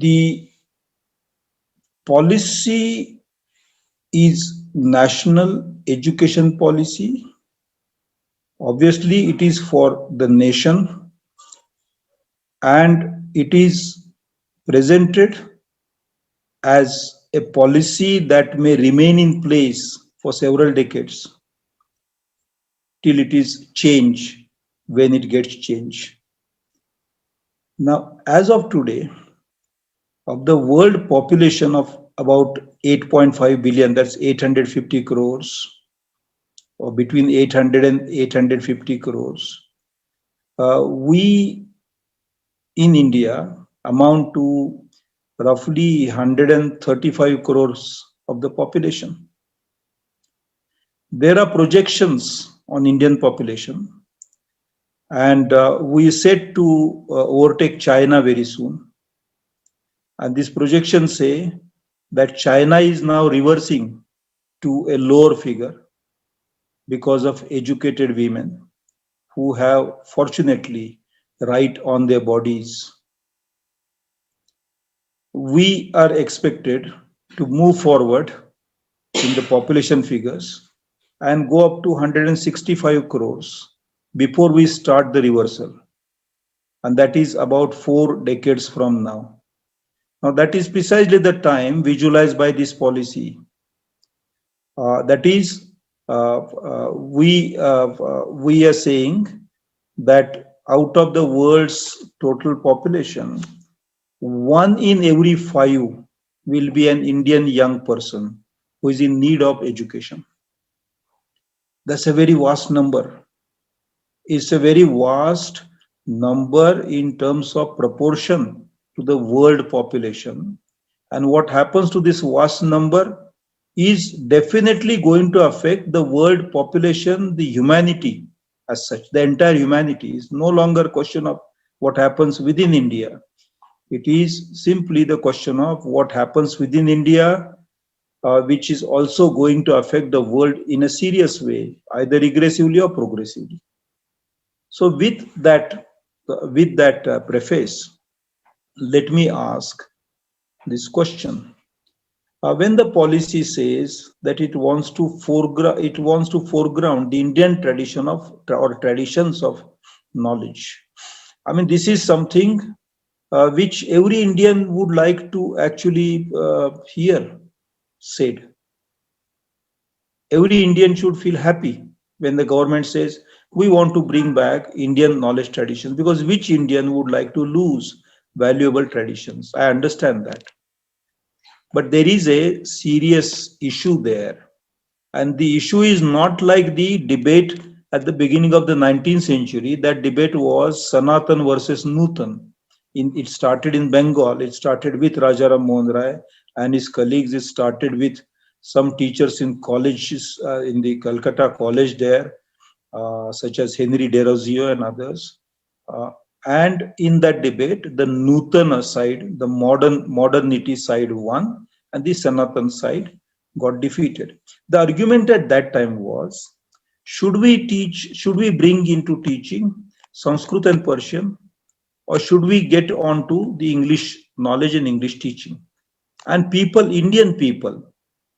The policy is national education policy. Obviously, it is for the nation, and it is presented as a policy that may remain in place for several decades till it is changed when it gets changed. Now, as of today, of the world population of about 8.5 billion, that's 850 crores, or between 800 and 850 crores, we in India amount to roughly 135 crores of the population. There are projections on Indian population, and we are set to overtake China very soon. And these projections say that China is now reversing to a lower figure because of educated women who have fortunately right on their bodies. We are expected to move forward in the population figures and go up to 165 crores before we start the reversal. And that is about 4 decades from now. Now, that is precisely the time visualized by this policy. That is, we are saying that out of the world's total population, 1 in every 5 will be an Indian young person who is in need of education. That's a very vast number. It's a very vast number in terms of proportion to the world population. And what happens to this vast number is definitely going to affect the world population, the humanity as such. The entire humanity is no longer a question of what happens within India. It is simply the question of what happens within India, which is also going to affect the world in a serious way, either regressively or progressively. So with that preface, let me ask this question. When the policy says that it wants to foreground the Indian tradition of or traditions of knowledge, I mean, this is something which every Indian would like to actually hear said. Every Indian should feel happy when the government says we want to bring back Indian knowledge traditions, because which Indian would like to lose valuable traditions? I understand that. But there is a serious issue there. And the issue is not like the debate at the beginning of the 19th century. That debate was Sanatan versus Nutan. It started in Bengal. It started with Rajaram Mohan Rai and his colleagues. It started with some teachers in colleges, in the Calcutta college there, such as Henry Derozio and others. And in that debate, the Nutana side, the modernity side won, and the Sanatan side got defeated. The argument at that time was, should we bring into teaching Sanskrit and Persian, or should we get on to the English knowledge and English teaching? And people, Indian people,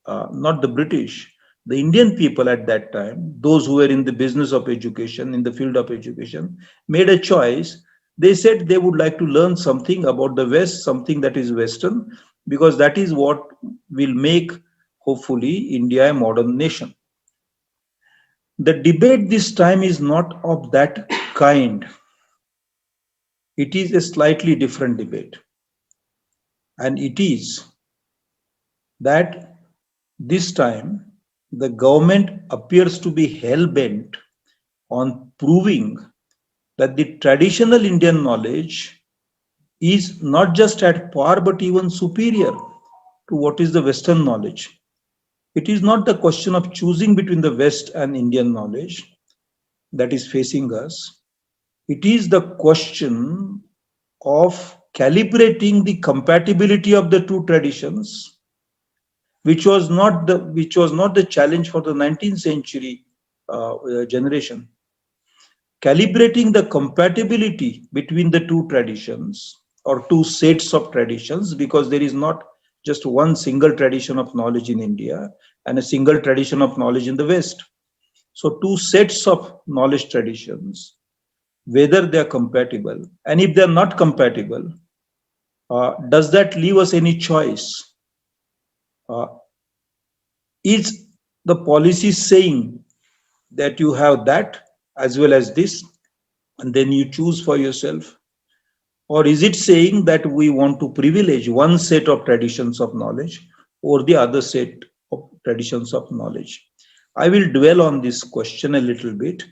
not the British, the Indian people at that time, those who were in the business of education, in the field of education, made a choice. They said they would like to learn something about the West, something that is Western, because that is what will make, hopefully, India a modern nation. The debate this time is not of that kind. It is a slightly different debate. And it is that this time the government appears to be hell-bent on proving that the traditional Indian knowledge is not just at par but even superior to what is the Western knowledge. It is not the question of choosing between the West and Indian knowledge that is facing us. It is the question of calibrating the compatibility of the two traditions, which was not the challenge for the 19th century generation. Calibrating the compatibility between the two traditions or two sets of traditions, because there is not just one single tradition of knowledge in India and a single tradition of knowledge in the West. So two sets of knowledge traditions, whether they are compatible, and if they are not compatible, does that leave us any choice? Uh, is the policy saying that you have that as well as this, and then you choose for yourself? Or is it saying that we want to privilege one set of traditions of knowledge or the other set of traditions of knowledge? I will dwell on this question a little bit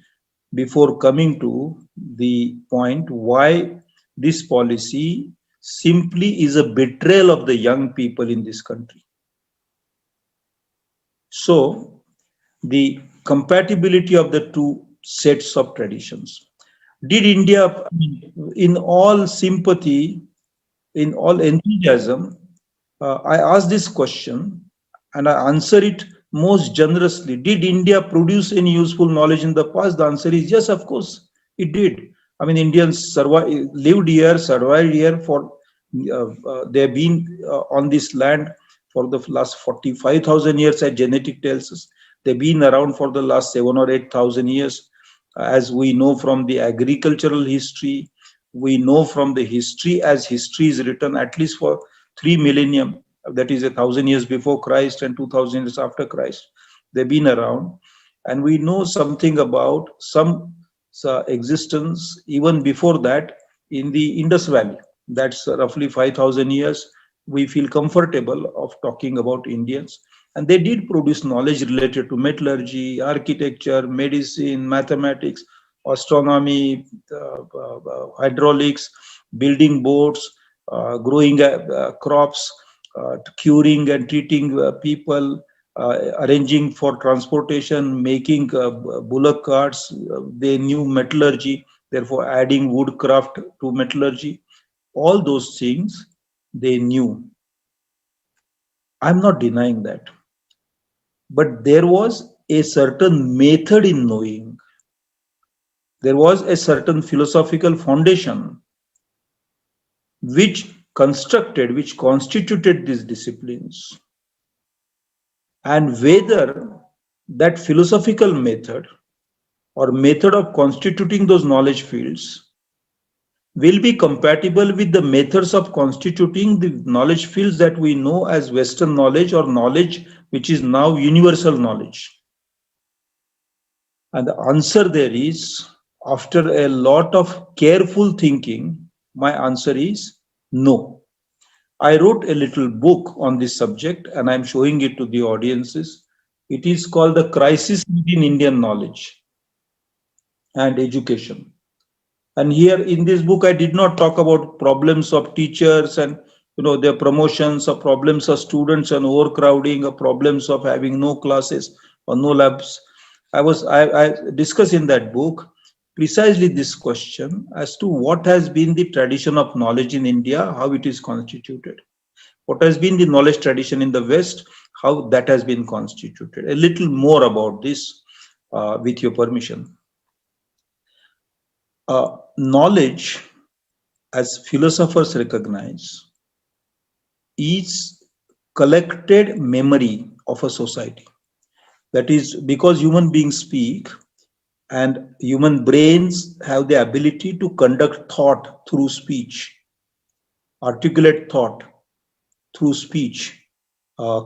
before coming to the point why this policy simply is a betrayal of the young people in this country. So, the compatibility of the two sets of traditions. Did India, I mean, in all sympathy, in all enthusiasm, I ask this question and I answer it most generously. Did India produce any useful knowledge in the past? The answer is yes, of course, it did. I mean, Indians lived here, survived here for, they have been on this land for the last 45,000 years, as genetic tells us. They've been around for the last 7 or 8,000 years. As we know from the agricultural history, we know from the history, as history is written at least for 3 millennium, that is 1,000 years before Christ and 2,000 years after Christ. They've been around, and we know something about some existence even before that in the Indus Valley. That's roughly 5,000 years. We feel comfortable of talking about Indians, and they did produce knowledge related to metallurgy, architecture, medicine, mathematics, astronomy, hydraulics, building boats, growing crops, curing and treating people, arranging for transportation, making bullock carts. They knew metallurgy, therefore adding woodcraft to metallurgy. All those things they knew. I'm not denying that. But there was a certain method in knowing. There was a certain philosophical foundation which constituted these disciplines. And whether that philosophical method or method of constituting those knowledge fields will be compatible with the methods of constituting the knowledge fields that we know as Western knowledge, or knowledge which is now universal knowledge. And the answer there is, after a lot of careful thinking, my answer is no. I wrote a little book on this subject and I'm showing it to the audiences. It is called The Crisis Within Indian Knowledge and Education. And here in this book, I did not talk about problems of teachers and their promotions, or problems of students and overcrowding, or problems of having no classes or no labs. I discuss in that book precisely this question as to what has been the tradition of knowledge in India, how it is constituted. What has been the knowledge tradition in the West, how that has been constituted. A little more about this, with your permission. Knowledge, as philosophers recognize, is collected memory of a society. That is, because human beings speak and human brains have the ability to conduct thought through speech, articulate thought through speech,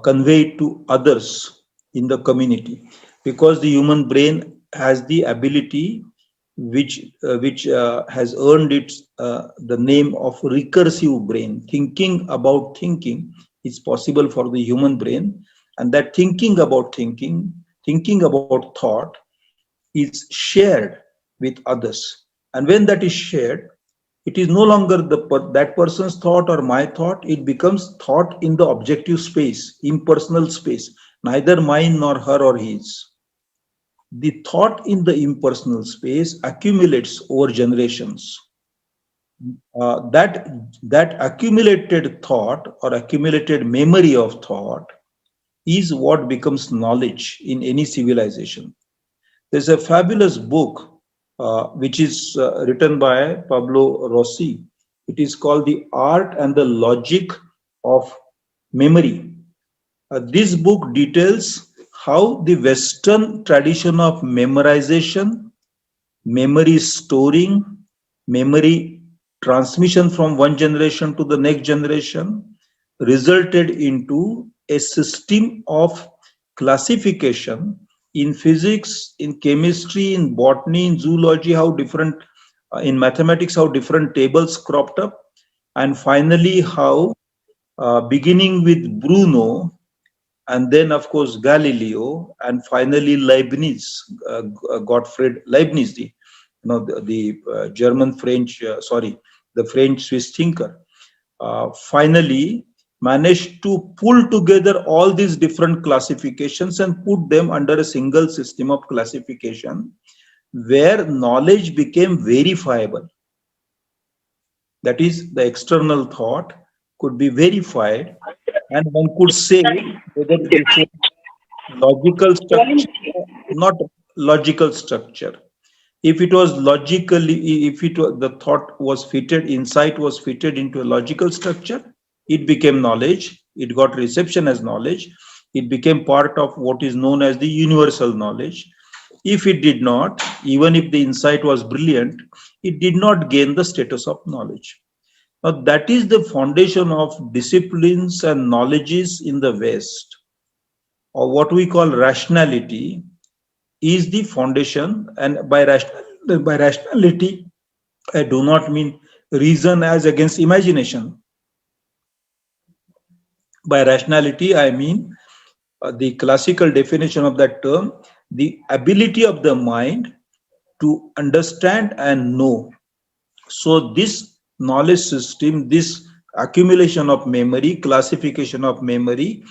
convey it to others in the community, because the human brain has the ability which has earned its the name of recursive brain. Thinking about thinking is possible for the human brain, and that thinking about thought is shared with others. And when that is shared, it is no longer that person's thought or my thought. It becomes thought in the objective space, impersonal space, neither mine nor her or his. The thought in the impersonal space accumulates over generations. That accumulated thought or accumulated memory of thought is what becomes knowledge in any civilization. There's a fabulous book which is written by Pablo Rossi, It is called The Art and the Logic of Memory. This book details how the Western tradition of memorization, memory storing, memory transmission from one generation to the next generation resulted into a system of classification in physics, in chemistry, in botany, in zoology, how different, in mathematics, how different tables cropped up, and finally, how beginning with Bruno and then of course Galileo and finally Leibniz, Gottfried Leibniz, the German French, the French Swiss thinker, finally managed to pull together all these different classifications and put them under a single system of classification where knowledge became verifiable. That is, the external thought could be verified, and one could say whether this was logical structure or not logical structure. If it was logically, if it was, the thought was fitted, insight was fitted into a logical structure, it became knowledge. It got reception as knowledge. It became part of what is known as the universal knowledge. If it did not, even if the insight was brilliant, it did not gain the status of knowledge. Now, that is the foundation of disciplines and knowledges in the West, or what we call rationality, is the foundation. And by rationality, I do not mean reason as against imagination. By rationality, I mean the classical definition of that term, the ability of the mind to understand and know. So this knowledge system, this accumulation of memory, classification of memory,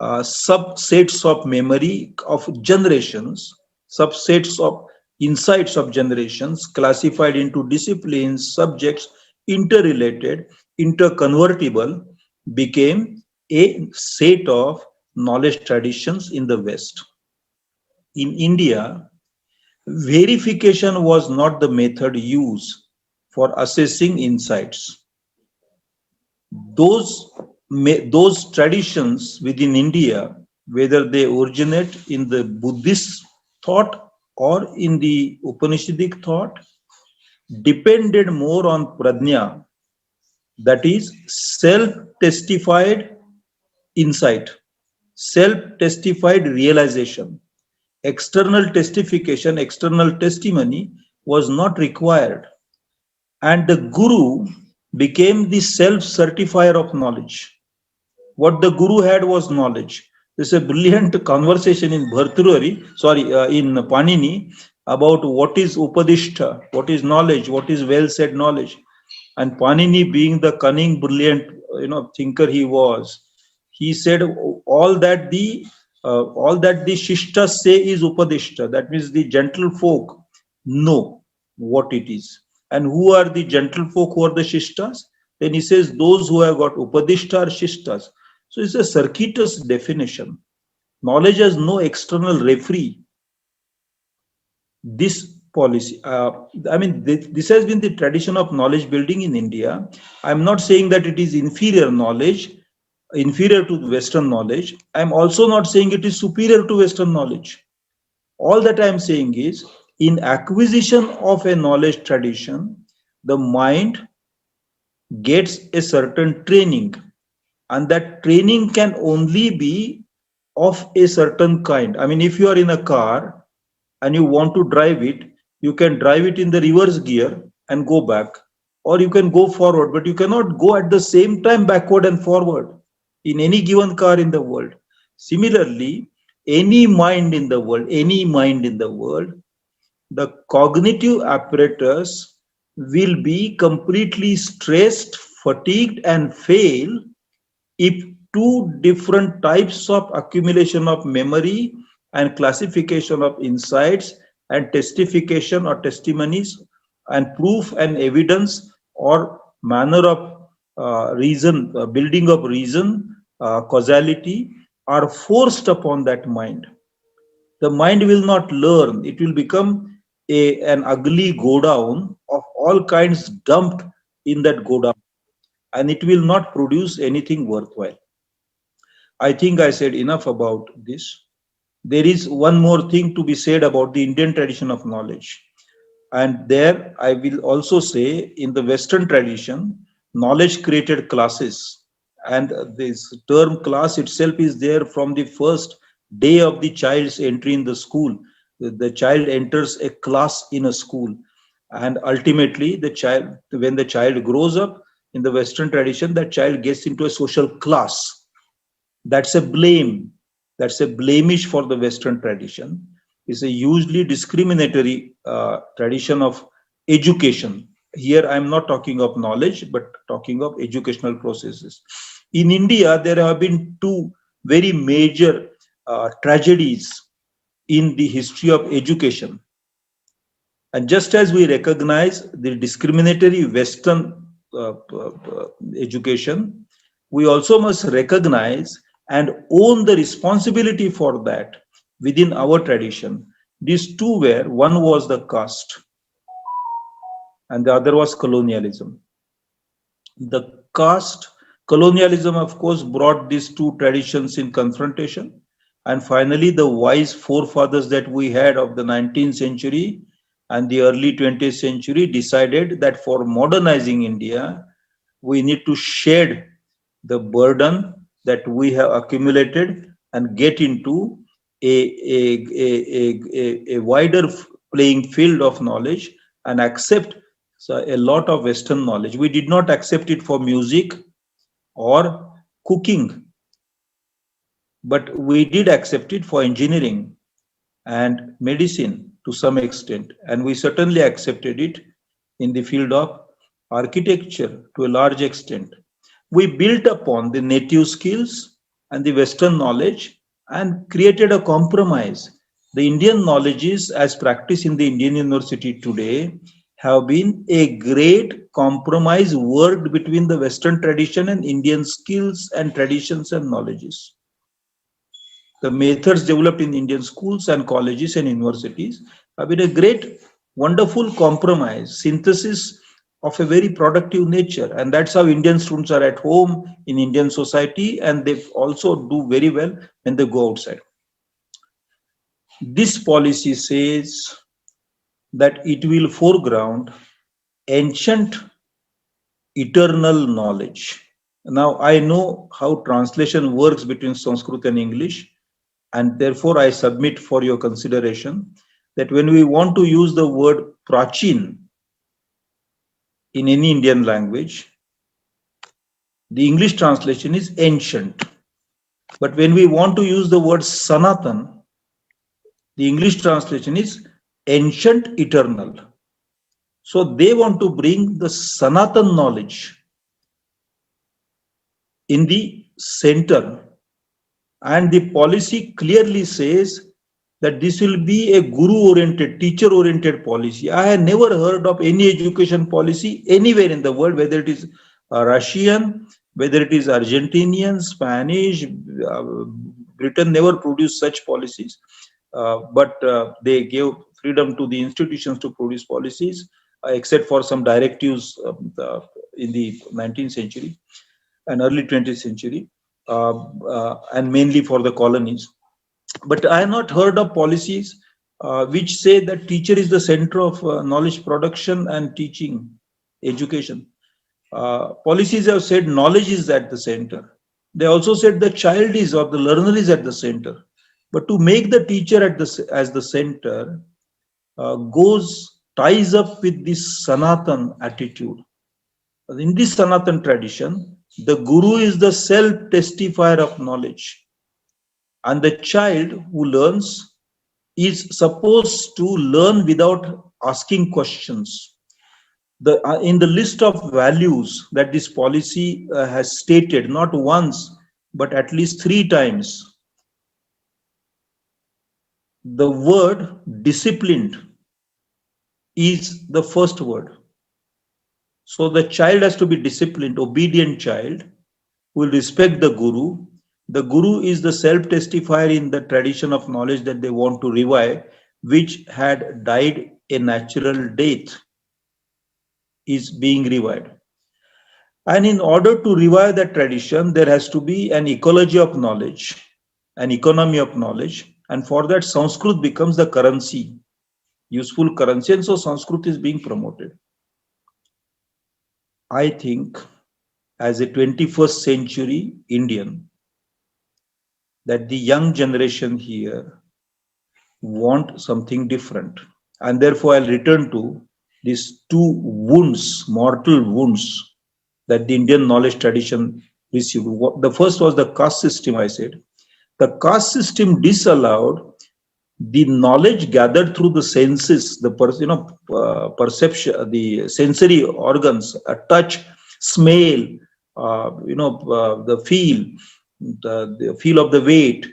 subsets of memory of generations, subsets of insights of generations, classified into disciplines, subjects, interrelated, interconvertible, became a set of knowledge traditions in the West. In India, verification was not the method used for assessing insights. Those, those traditions within India, whether they originate in the Buddhist thought or in the Upanishadic thought, depended more on prajna, that is, self-testified insight, self-testified realization. External testification, external testimony was not required. And the guru became the self-certifier of knowledge. What the guru had was knowledge. There's a brilliant conversation in in Panini about what is Upadishta, what is knowledge, what is well said knowledge. And Panini, being the cunning, brilliant, thinker he was, he said all that the shishtas say is Upadishta. That means the gentle folk know what it is. And who are the gentle folk, who are the shishtas? Then he says those who have got Upadishta are shishtas. So it's a circuitous definition. Knowledge has no external referee. This policy, this has been the tradition of knowledge building in India. I'm not saying that it is inferior knowledge, inferior to Western knowledge. I'm also not saying it is superior to Western knowledge. All that I'm saying is, in acquisition of a knowledge tradition, the mind gets a certain training, and that training can only be of a certain kind. I mean, if you are in a car and you want to drive it, you can drive it in the reverse gear and go back, or you can go forward, but you cannot go at the same time backward and forward in any given car in the world. Similarly, any mind in the world, the cognitive apparatus will be completely stressed, fatigued, and fail if two different types of accumulation of memory and classification of insights and testification or testimonies and proof and evidence or manner of reason, building of reason, causality are forced upon that mind. The mind will not learn. It will become an ugly go down of all kinds dumped in that godown, and it will not produce anything worthwhile. I think I said enough about this. There is one more thing to be said about the Indian tradition of knowledge. And there I will also say, in the Western tradition, knowledge created classes. And this term class itself is there from the first day of the child's entry in the school. The child enters a class in a school. And ultimately, when the child grows up in the Western tradition, that child gets into a social class. That's a blame. That's a blemish for the Western tradition. It's a hugely discriminatory tradition of education. Here, I'm not talking of knowledge, but talking of educational processes. In India, there have been two very major tragedies in the history of education. And just as we recognize the discriminatory Western education, we also must recognize and own the responsibility for that within our tradition. These two were, one was the caste and the other was colonialism. The caste colonialism, of course, brought these two traditions in confrontation. And finally, the wise forefathers that we had of the 19th century and the early 20th century decided that for modernizing India, we need to shed the burden that we have accumulated and get into a wider playing field of knowledge and accept a lot of Western knowledge. We did not accept it for music or cooking, but we did accept it for engineering and medicine to some extent. And we certainly accepted it in the field of architecture to a large extent. We built upon the native skills and the Western knowledge and created a compromise. The Indian knowledges, as practiced in the Indian University today, have been a great compromise worked between the Western tradition and Indian skills and traditions and knowledges. The methods developed in Indian schools and colleges and universities have been a great, wonderful compromise, synthesis of a very productive nature. And that's how Indian students are at home in Indian society, and they also do very well when they go outside. This policy says that it will foreground ancient eternal knowledge. Now, I know how translation works between Sanskrit and English, and therefore I submit for your consideration that when we want to use the word prachin in any Indian language, the English translation is ancient. But when we want to use the word Sanatan, the English translation is ancient eternal. So they want to bring the Sanatan knowledge in the center. And the policy clearly says that this will be a guru-oriented, teacher-oriented policy. I have never heard of any education policy anywhere in the world, whether it is Russian, whether it is Argentinian, Spanish, Britain never produced such policies. But they gave freedom to the institutions to produce policies, except for some directives in the 19th century and early 20th century, and mainly for the colonies. But I have not heard of policies which say that teacher is the center of knowledge production and teaching, education. Policies have said knowledge is at the center. They also said the child is or the learner is at the center. But to make the teacher as the center ties up with this Sanatan attitude. In this Sanatan tradition, the guru is the self-testifier of knowledge. And the child who learns is supposed to learn without asking questions. In the list of values that this policy has stated, not once, but at least 3 times, the word disciplined is the first word. So the child has to be disciplined, obedient child, who will respect the guru. The guru is the self-testifier in the tradition of knowledge that they want to revive, which had died a natural death, is being revived. And in order to revive that tradition, there has to be an ecology of knowledge, an economy of knowledge. And for that, Sanskrit becomes the currency, useful currency. And so Sanskrit is being promoted. I think as a 21st century Indian, that the young generation here want something different. And therefore, I'll return to these two wounds, mortal wounds, that the Indian knowledge tradition received. The first was the caste system, I said. The caste system disallowed the knowledge gathered through the senses, the perception, the sensory organs, touch, smell, the feel, the feel of the weight,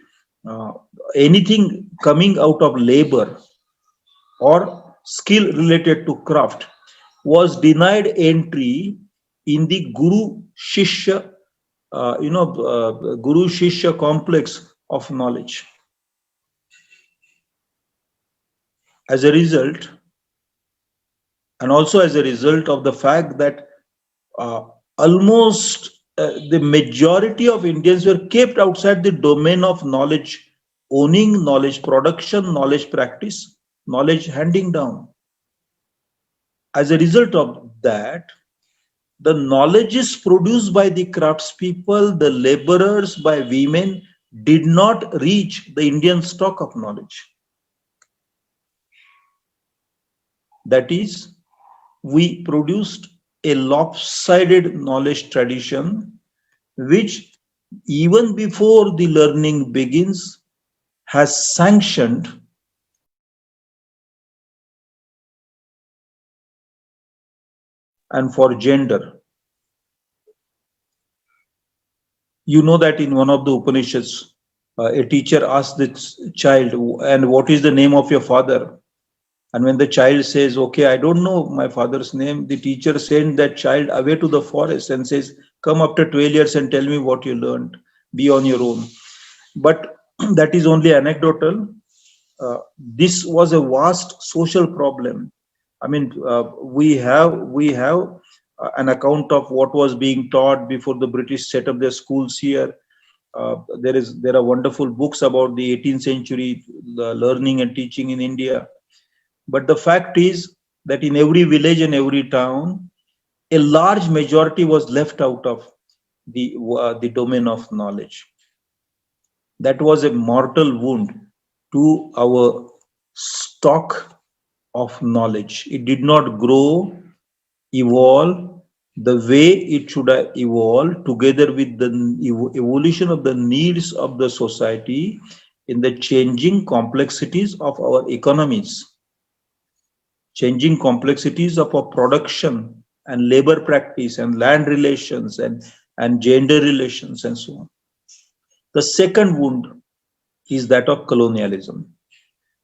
uh, anything coming out of labor or skill related to craft was denied entry in the Shishya, Guru Shishya complex of knowledge. As a result, and also as a result of the fact that uh, almost the majority of Indians were kept outside the domain of knowledge owning, knowledge production, knowledge practice, knowledge handing down. As a result of that, the knowledge is produced by the craftspeople, the laborers, by women, did not reach the Indian stock of knowledge. That is, we produced a lopsided knowledge tradition which, even before the learning begins, has sanctioned and for gender. You know that in one of the Upanishads, a teacher asked the child, "And what is the name of your father?" And when the child says, "Okay, I don't know my father's name," the teacher sends that child away to the forest and says, "Come after 12 years and tell me what you learned. Be on your own." But that is only anecdotal. This was a vast social problem. I mean, we have an account of what was being taught before the British set up their schools here. There are wonderful books about the 18th century learning and teaching in India. But the fact is that in every village and every town, a large majority was left out of the domain of knowledge. That was a mortal wound to our stock of knowledge. It did not grow, evolve the way it should have evolved together with the evolution of the needs of the society in the changing complexities of our economies, changing complexities of our production and labor practice and land relations and gender relations and so on. The second wound is that of colonialism.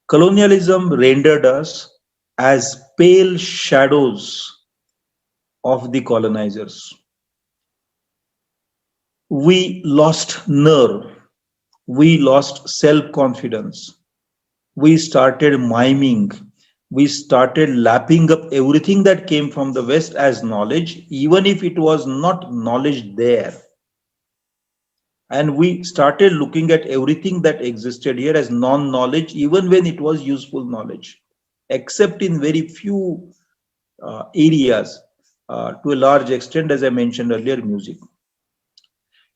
Colonialism rendered us as pale shadows of the colonizers. We lost nerve, we lost self confidence, we started miming, we started lapping up everything that came from the West as knowledge, even if it was not knowledge there. And we started looking at everything that existed here as non knowledge, even when it was useful knowledge, except in very few areas, to a large extent, as I mentioned earlier, music.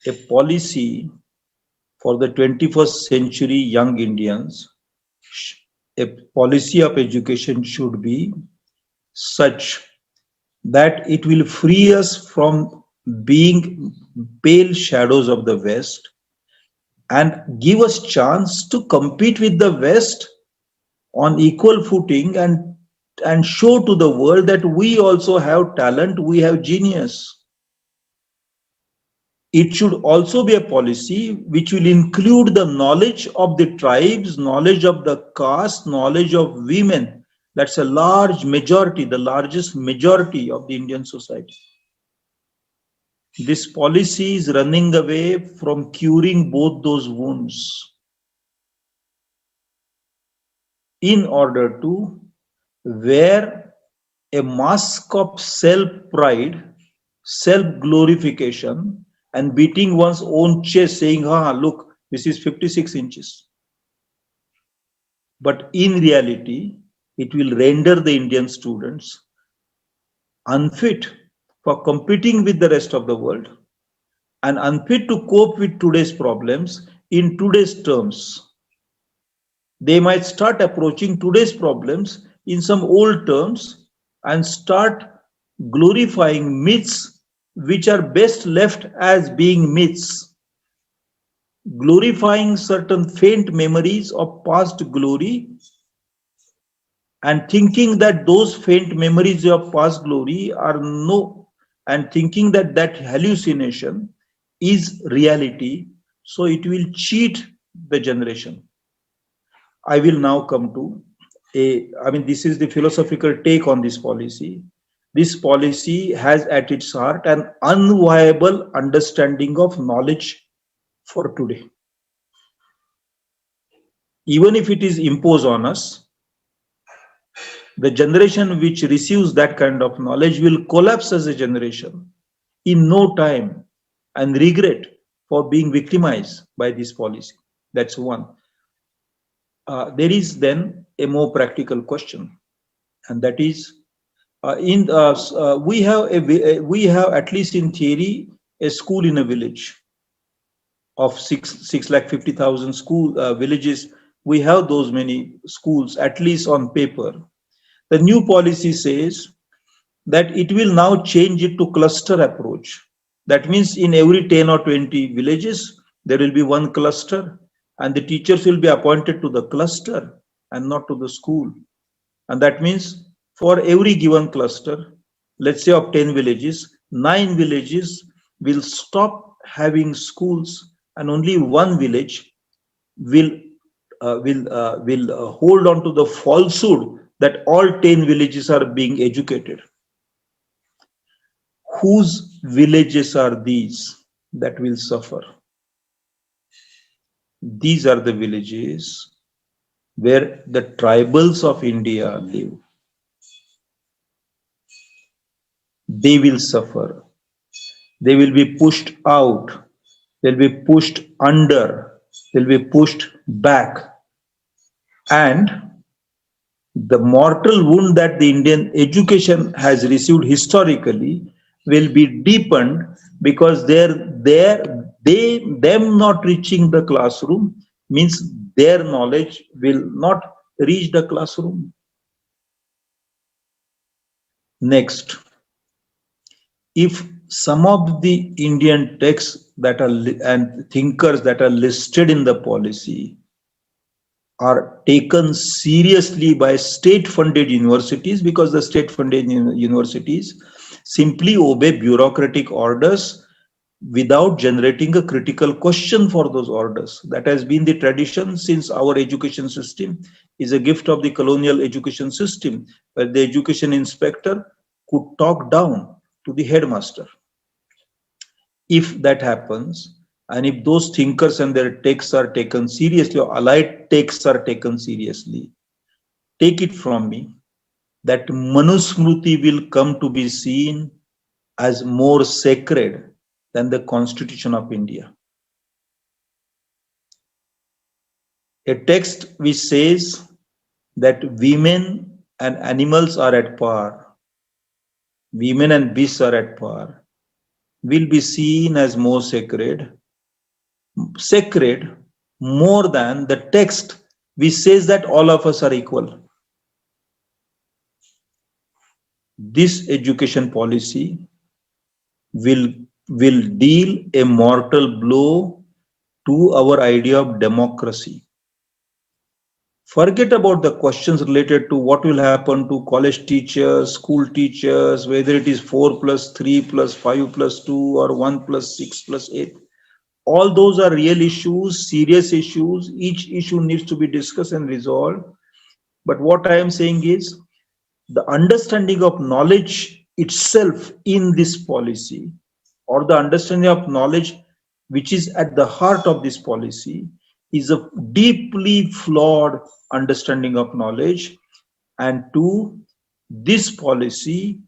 A policy for the 21st century young Indians, a policy of education should be such that it will free us from being pale shadows of the West and give us chance to compete with the West on equal footing and show to the world that we also have talent, we have genius. It should also be a policy which will include the knowledge of the tribes, knowledge of the caste, knowledge of women. That's a large majority, the largest majority of the Indian society. This policy is running away from curing both those wounds in order to wear a mask of self pride self-glorification, and beating one's own chest saying, ah, look, this is 56 inches. But in reality, it will render the Indian students unfit for competing with the rest of the world and unfit to cope with today's problems in today's terms. They might start approaching today's problems in some old terms and start glorifying myths which are best left as being myths, glorifying certain faint memories of past glory and thinking that those faint memories of past glory are no, and thinking that that hallucination is reality, so it will cheat the generation. I will now come to this is the philosophical take on this policy. This policy has at its heart an unviable understanding of knowledge for today. Even if it is imposed on us, the generation which receives that kind of knowledge will collapse as a generation in no time and regret for being victimized by this policy. That's one. There is then a more practical question, and that is, we have at least in theory a school in a village of 650,000 school villages. We have those many schools at least on paper. The new policy says that it will now change it to cluster approach. That means in every 10 or 20 villages, there will be one cluster and the teachers will be appointed to the cluster and not to the school. And that means for every given cluster, let's say of 10 villages, 9 villages will stop having schools and only one village will hold on to the falsehood that all 10 villages are being educated. Whose villages are these that will suffer? These are the villages where the tribals of India live. They will suffer. They will be pushed out. They'll be pushed under. They'll be pushed back. And the mortal wound that the Indian education has received historically will be deepened because them not reaching the classroom means their knowledge will not reach the classroom. Next, if some of the Indian texts that are and thinkers that are listed in the policy are taken seriously by state-funded universities, because the state-funded universities simply obey bureaucratic orders without generating a critical question for those orders. That has been the tradition since our education system is a gift of the colonial education system, where the education inspector could talk down to the headmaster. If that happens, and if those thinkers and their texts are taken seriously, or allied texts are taken seriously, take it from me that Manusmriti will come to be seen as more sacred than the Constitution of India. A text which says that women and animals are at par, women and beasts are at par, will be seen as more sacred more than the text which says that all of us are equal. This education policy will deal a mortal blow to our idea of democracy. Forget about the questions related to what will happen to college teachers, school teachers, whether it is 4 plus 3 plus 5 plus 2 or 1 plus 6 plus 8. All those are real issues, serious issues. Each issue needs to be discussed and resolved. But what I am saying is the understanding of knowledge itself in this policy, or the understanding of knowledge which is at the heart of this policy, is a deeply flawed understanding of knowledge. And two, this policy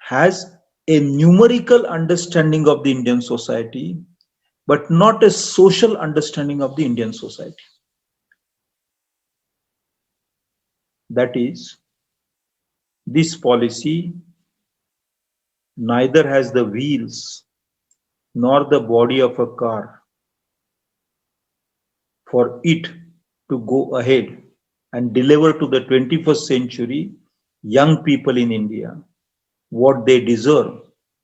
has a numerical understanding of the Indian society, but not a social understanding of the Indian society. That is, this policy neither has the wheels nor the body of a car for it to go ahead and deliver to the 21st century young people in India what they deserve,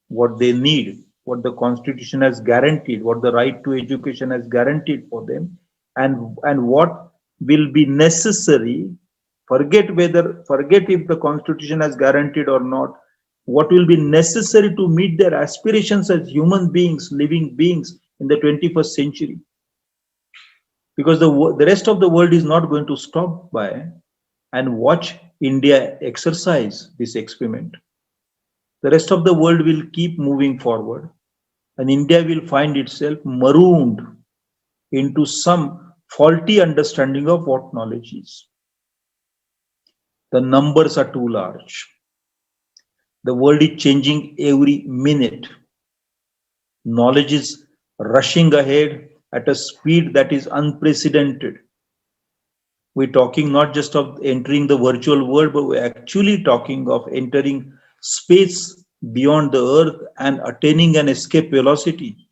what they need, what the constitution has guaranteed, what the right to education has guaranteed for them, and what will be necessary. Forget if the constitution has guaranteed or not, what will be necessary to meet their aspirations as human beings, living beings in the 21st century. Because the rest of the world is not going to stop by and watch India exercise this experiment. The rest of the world will keep moving forward, and India will find itself marooned into some faulty understanding of what knowledge is. The numbers are too large. The world is changing every minute. Knowledge is rushing ahead at a speed that is unprecedented. We're talking not just of entering the virtual world, but we're actually talking of entering space beyond the earth and attaining an escape velocity.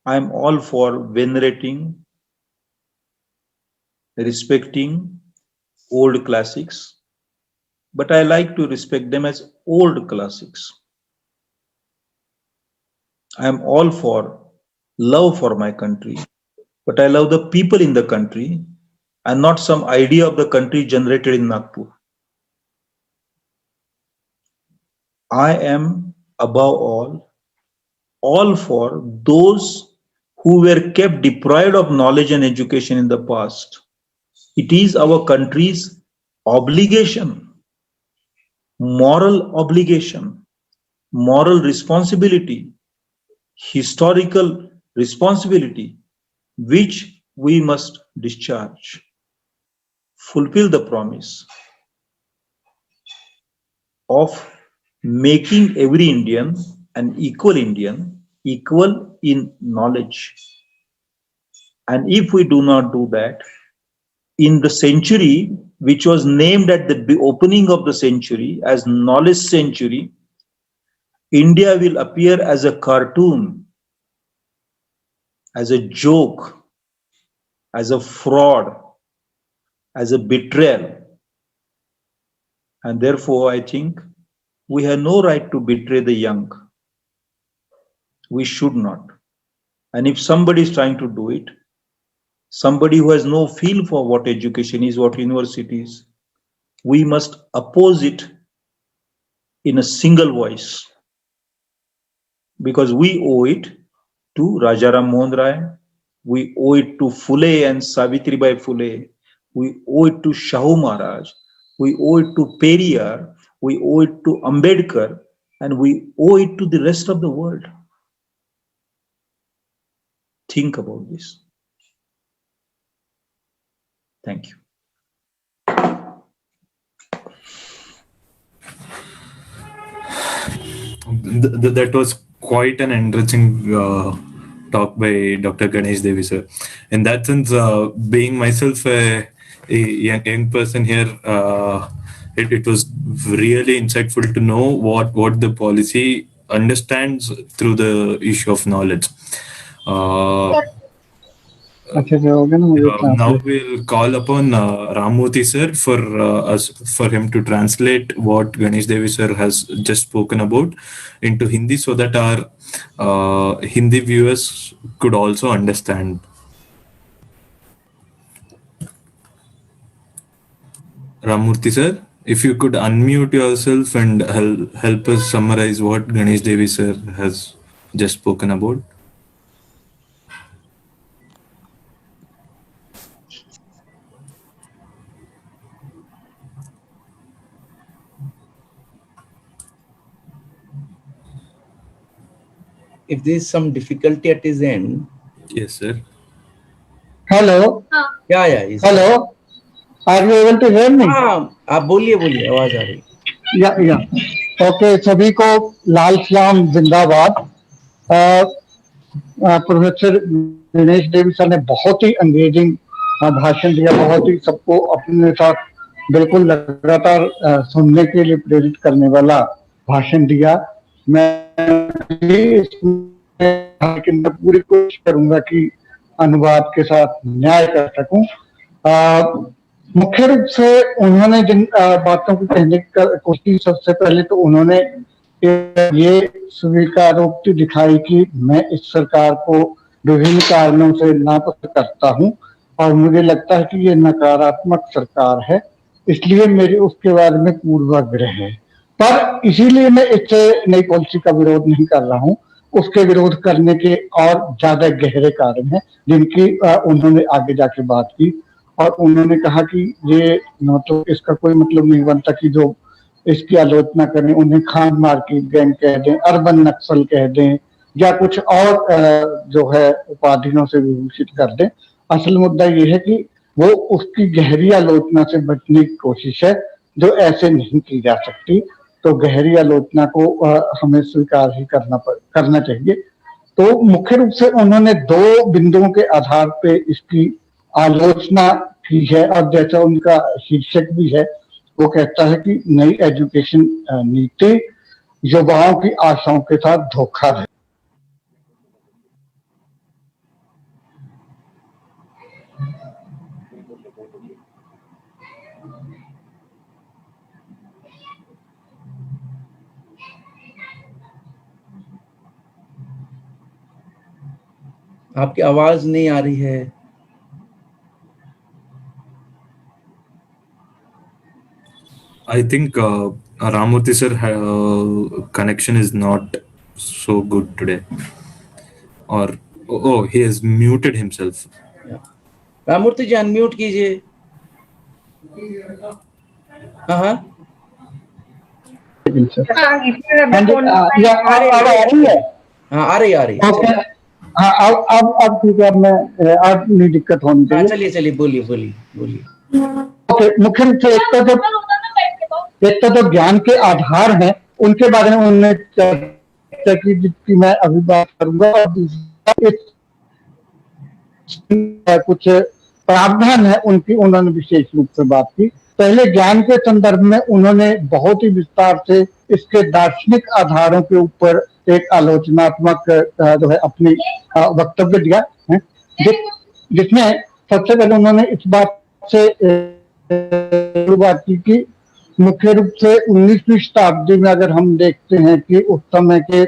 I'm all for venerating, respecting old classics, but I like to respect them as old classics. I'm all for love for my country, but I love the people in the country and not some idea of the country generated in Nagpur. I am above all for those who were kept deprived of knowledge and education in the past. It is our country's obligation, moral obligation, moral responsibility, historical responsibility, which we must discharge. Fulfill the promise of making every Indian an Indian, equal in knowledge. And if we do not do that, in the century, which was named at the opening of the century as knowledge century, India will appear as a cartoon, as a joke, as a fraud, as a betrayal. And therefore, I think we have no right to betray the young. We should not. And if somebody is trying to do it, somebody who has no feel for what education is, what university is, we must oppose it in a single voice, because we owe it to Rajaram Mohan Rai, we owe it to Phule and Savitribai Phule, we owe it to Shahu Maharaj, we owe it to Periyar, we owe it to Ambedkar, and we owe it to the rest of the world. Think about this. Thank you. That was quite an enriching talk by Dr. Ganesh Devi, sir. In that sense, being myself a young person here, it was really insightful to know what the policy understands through the issue of knowledge. अच्छा अच्छा हो गया ना मुझे Now translate we'll call upon Ramurthy sir for him to translate what Ganesh Devi sir has just spoken about into Hindi, so that our Hindi viewers could also understand. Ramurthy sir, if you could unmute yourself and help us summarize what Ganesh Devi sir has just spoken about. If there is some difficulty at his end. Yes, sir. Hello Yeah, hello are you able to hear me हाँ आप बोलिए आवाज आ रही. या okay, सभी को लाल सलाम, जिंदाबाद। प्रोफेसर गणेश देवी सर ने बहुत ही एंगेजिंग भाषण दिया, बहुत ही सबको अपने साथ बिल्कुल लगातार सुनने के लिए प्रेरित करने वाला भाषण दिया। लेकिन मैं पूरी कोशिश करूंगा कि अनुवाद के साथ न्याय कर सकूं। मुख्य रूप से उन्होंने जिन बातों को कहने की कोशिश की, सबसे पहले तो उन्होंने ये स्वीकारोक्ति दिखाई कि मैं इस सरकार को विभिन्न कारणों से नापसंद करता हूं और मुझे लगता है कि ये नकारात्मक सरकार है, इसलिए मेरे उसके बारे में पूर्वाग्रह है। पर इसीलिए मैं इससे नई पॉलिसी का विरोध नहीं कर रहा हूं, उसके विरोध करने के और ज्यादा गहरे कारण हैं जिनकी उन्होंने आगे जाके बात की। और उन्होंने कहा कि ये तो इसका कोई मतलब नहीं बनता कि जो इसकी आलोचना करें उन्हें खान मार्केट गैंग कह दें, अर्बन नक्सल कह दें या कुछ और जो है उपाधियों से विभूषित कर दें। असल मुद्दा ये है कि वो उसकी गहरी आलोचना से बचने की कोशिश है, जो ऐसे नहीं की जा सकती। तो गहरी आलोचना को हमें स्वीकार ही करना चाहिए। तो मुख्य रूप से उन्होंने दो बिंदुओं के आधार पे इसकी आलोचना की है, और जैसा उनका शीर्षक भी है, वो कहता है कि नई एजुकेशन नीति युवाओं की आशाओं के साथ धोखा है। आपकी आवाज नहीं आ रही है। I think Ramurthy sir connection is not so good today, or he has muted himself. Ramurthy ji unmute कीजिए। हाँ आ रही है। हाँ, अब ठीक है, अब नहीं दिक्कत होनी चाहिए। चलिए बोलिए। ओके, मुख्य रूप से एक तो ज्ञान के आधार हैं, उनके बारे में उन्होंने चर्चा की जिसकी मैं अभी बात करूंगा, और दूसरा कुछ प्रावधान है उनकी, उन्होंने विशेष रूप से बात की। पहले ज्ञान के संदर्भ में उन्होंने बहुत ही विस्तार से इसके दार्शनिक आधारों के ऊपर एक आलोचनात्मक जो है अपनी वक्तव्य दिया है, जिसमें सबसे पहले उन्होंने इस बात से शुरुआत की कि मुख्य रूप से 19वीं शताब्दी में अगर हम देखते हैं कि उस समय के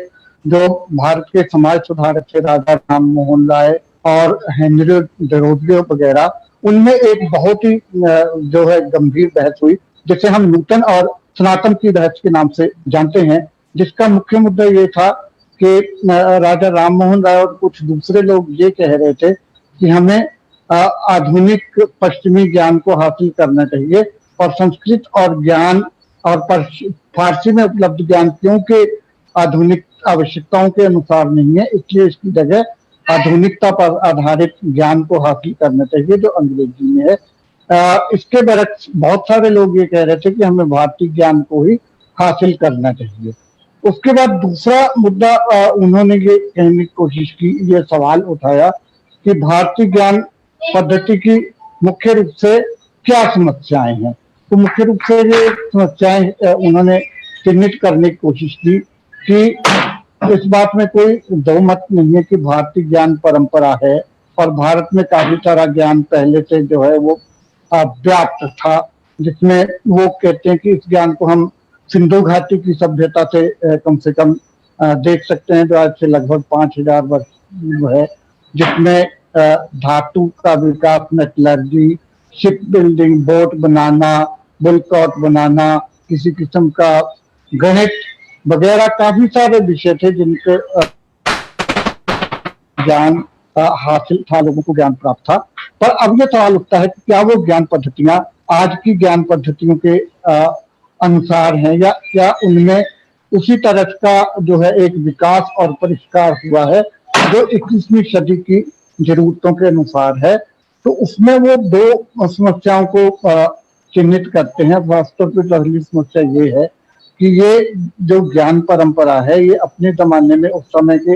जो भारत के समाज सुधारक थे, राजा राम मोहन राय और हेनरी डरोजियो वगैरह, उनमें एक बहुत ही जो है गंभीर बहस हुई, जिसे हम नूतन और सनातन की बहस के नाम से जानते हैं, जिसका मुख्य मुद्दा ये था कि राजा राम मोहन राय और कुछ दूसरे लोग ये कह रहे थे कि हमें आधुनिक पश्चिमी ज्ञान को हासिल करना चाहिए, और संस्कृत और ज्ञान और फारसी में उपलब्ध ज्ञान क्योंकि आधुनिक आवश्यकताओं के अनुसार नहीं है, इसलिए इसकी जगह आधुनिकता पर आधारित ज्ञान को हासिल करना चाहिए जो अंग्रेजी में है। इसके बरक्स बहुत सारे लोग ये कह रहे थे कि हमें भारतीय ज्ञान को ही हासिल करना चाहिए। उसके बाद दूसरा मुद्दा उन्होंने ये कहने की कोशिश की, ये सवाल उठाया कि भारतीय ज्ञान पद्धति की मुख्य रूप से क्या समस्याएं हैं। तो मुख्य रूप से ये समस्याएं उन्होंने चिन्हित करने की कोशिश की कि इस बात में कोई दो मत नहीं है कि भारतीय ज्ञान परंपरा है, और भारत में काफी सारा ज्ञान पहले से जो है वो व्याप्त था, जिसमें वो कहते हैं कि इस ज्ञान को हम सिंधु घाटी की सभ्यता से कम देख सकते हैं, जो आज से लगभग 5000 वर्ष है, जिसमें धातु का विकास, मेटलर्जी, शिप बिल्डिंग, बोट बनाना, बुलकॉट बनाना, किसी किस्म का गणित वगैरह काफी सारे विषय थे जिनके ज्ञान हासिल था, लोगों को ज्ञान प्राप्त था। पर अब ये सवाल उठता है कि क्या वो ज्ञान पद्धतियां आज की ज्ञान पद्धतियों के अनुसार हैं, या क्या उनमें उसी तरह का जो है एक विकास और परिष्कार हुआ है जो 21वीं सदी की जरूरतों के अनुसार है। तो उसमें वो दो समस्याओं को चिन्हित करते हैं। वास्तव में पहली समस्या ये है कि ये जो ज्ञान परंपरा है ये अपने जमाने में उस समय के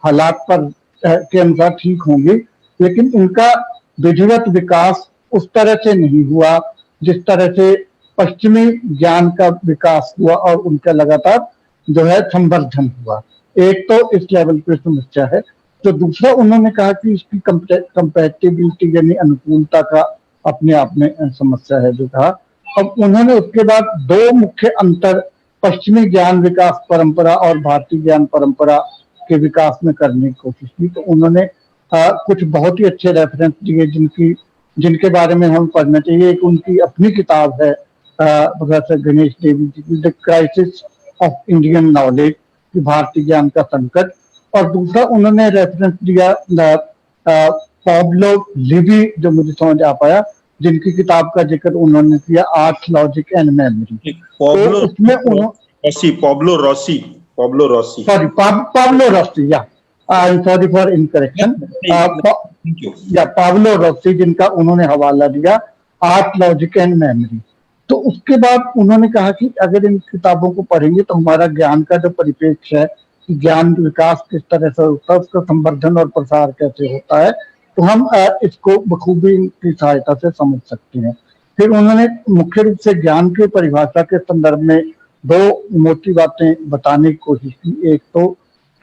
हालात पर के अनुसार ठीक होंगी, लेकिन इनका विधिवत विकास उस तरह से नहीं हुआ जिस तरह से पश्चिमी ज्ञान का विकास हुआ और उनका लगातार जो है संवर्धन हुआ। एक तो इस लेवल पे समस्या है। तो दूसरा उन्होंने कहा कि इसकी कंपैटिबिलिटी यानी अनुकूलता का अपने आप में समस्या है जो कहा। अब उन्होंने उसके बाद दो मुख्य अंतर पश्चिमी ज्ञान विकास परंपरा और भारतीय ज्ञान परंपरा के विकास में करने की कोशिश की। तो उन्होंने कुछ बहुत ही अच्छे रेफरेंस दिए जिनके बारे में हम पढ़ना चाहिए। एक उनकी अपनी किताब है प्रोफेसर गणेश देवी जी की, the crisis of Indian knowledge, भारतीय ज्ञान का संकट। और दूसरा उन्होंने रेफरेंस दिया पाब्लो लिवी, जो मुझे समझ आ पाया, जिनकी किताब का जिक्र उन्होंने किया आर्ट, लॉजिक एंड मेमोरी। तो उसमें पाब्लो रॉसी या आई एम सॉरी फॉर इनकरेक्शन, या पाब्लो रॉसी, जिनका उन्होंने हवाला दिया आर्ट, लॉजिक एंड मेमोरी। तो उसके बाद उन्होंने कहा कि अगर इन किताबों को पढ़ेंगे तो हमारा ज्ञान का जो परिप्रेक्ष्य है, ज्ञान विकास किस तरह से होता है, उसका संवर्धन और प्रसार कैसे होता है, तो हम इसको बखूबी की सहायता से समझ सकते हैं। फिर उन्होंने मुख्य रूप से ज्ञान की परिभाषा के संदर्भ में दो मोटी बातें बताने की कोशिश की। एक तो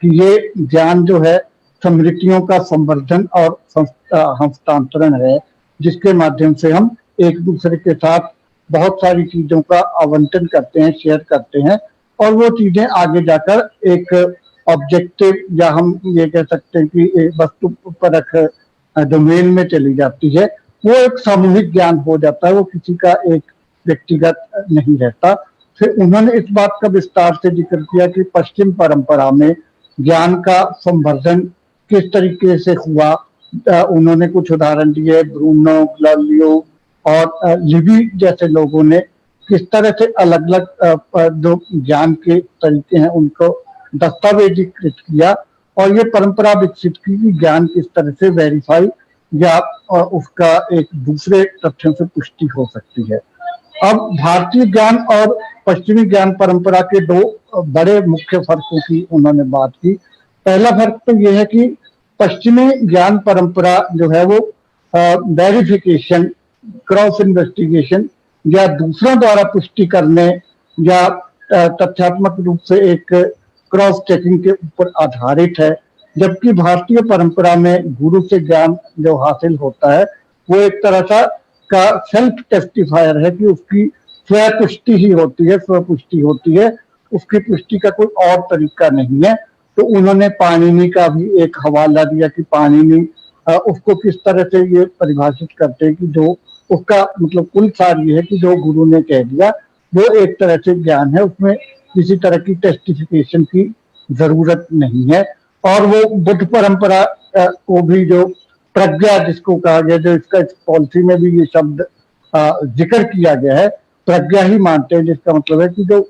कि ये ज्ञान जो है स्मृतियों का संवर्धन और हस्तांतरण है, जिसके माध्यम से हम एक दूसरे के साथ बहुत सारी चीजों का आवंटन करते हैं, शेयर करते हैं, और वो चीजें आगे जाकर एक ऑब्जेक्टिव या हम ये कह सकते हैं कि वस्तु परख डोमेन में चली जाती है। वो एक सामूहिक ज्ञान हो जाता है, वो किसी का एक व्यक्तिगत नहीं रहता। फिर उन्होंने इस बात का विस्तार से जिक्र किया कि पश्चिम परंपरा में ज्ञान का संवर्धन किस तरीके से हुआ। उन्होंने कुछ उदाहरण दिए, ब्रूनो, ग्लालियो और लिवी जैसे लोगों ने किस तरह से अलग अलग जो ज्ञान के तरीके हैं उनको दस्तावेजीकृत किया और ये परंपरा विकसित की कि ज्ञान किस तरह से वेरीफाई या उसका एक दूसरे तथ्यों से पुष्टि हो सकती है। अब भारतीय ज्ञान और पश्चिमी ज्ञान परंपरा के दो बड़े मुख्य फर्कों की उन्होंने बात की। पहला फर्क तो यह है कि पश्चिमी ज्ञान परंपरा जो है वो वेरिफिकेशन, क्रॉस इन्वेस्टिगेशन या दूसरों द्वारा पुष्टि करने या तथ्यात्मक रूप से एक क्रॉस चेकिंग के ऊपर आधारित है, जबकि भारतीय परंपरा में गुरु से ज्ञान जो हासिल होता है वो एक तरह का सेल्फ टेस्टिफायर है कि उसकी स्वपुष्टि ही होती है, स्वपुष्टि होती है, उसकी पुष्टि का कोई और तरीका नहीं है। तो उन्होंने पाणिनि का भी एक हवाला दिया कि पाणिनि उसको किस तरह से ये परिभाषित करते हैं कि जो उसका मतलब कुल सार ये है कि जो गुरु ने कह दिया वो एक तरह से ज्ञान है, उसमें किसी तरह की टेस्टिफिकेशन की जरूरत नहीं है। और वो बुद्ध परंपरा को भी जो प्रज्ञा जिसको कहा गया, जो इसका पॉलिसी में भी ये शब्द जिक्र किया गया है, प्रज्ञा ही मानते हैं, जिसका मतलब है कि जो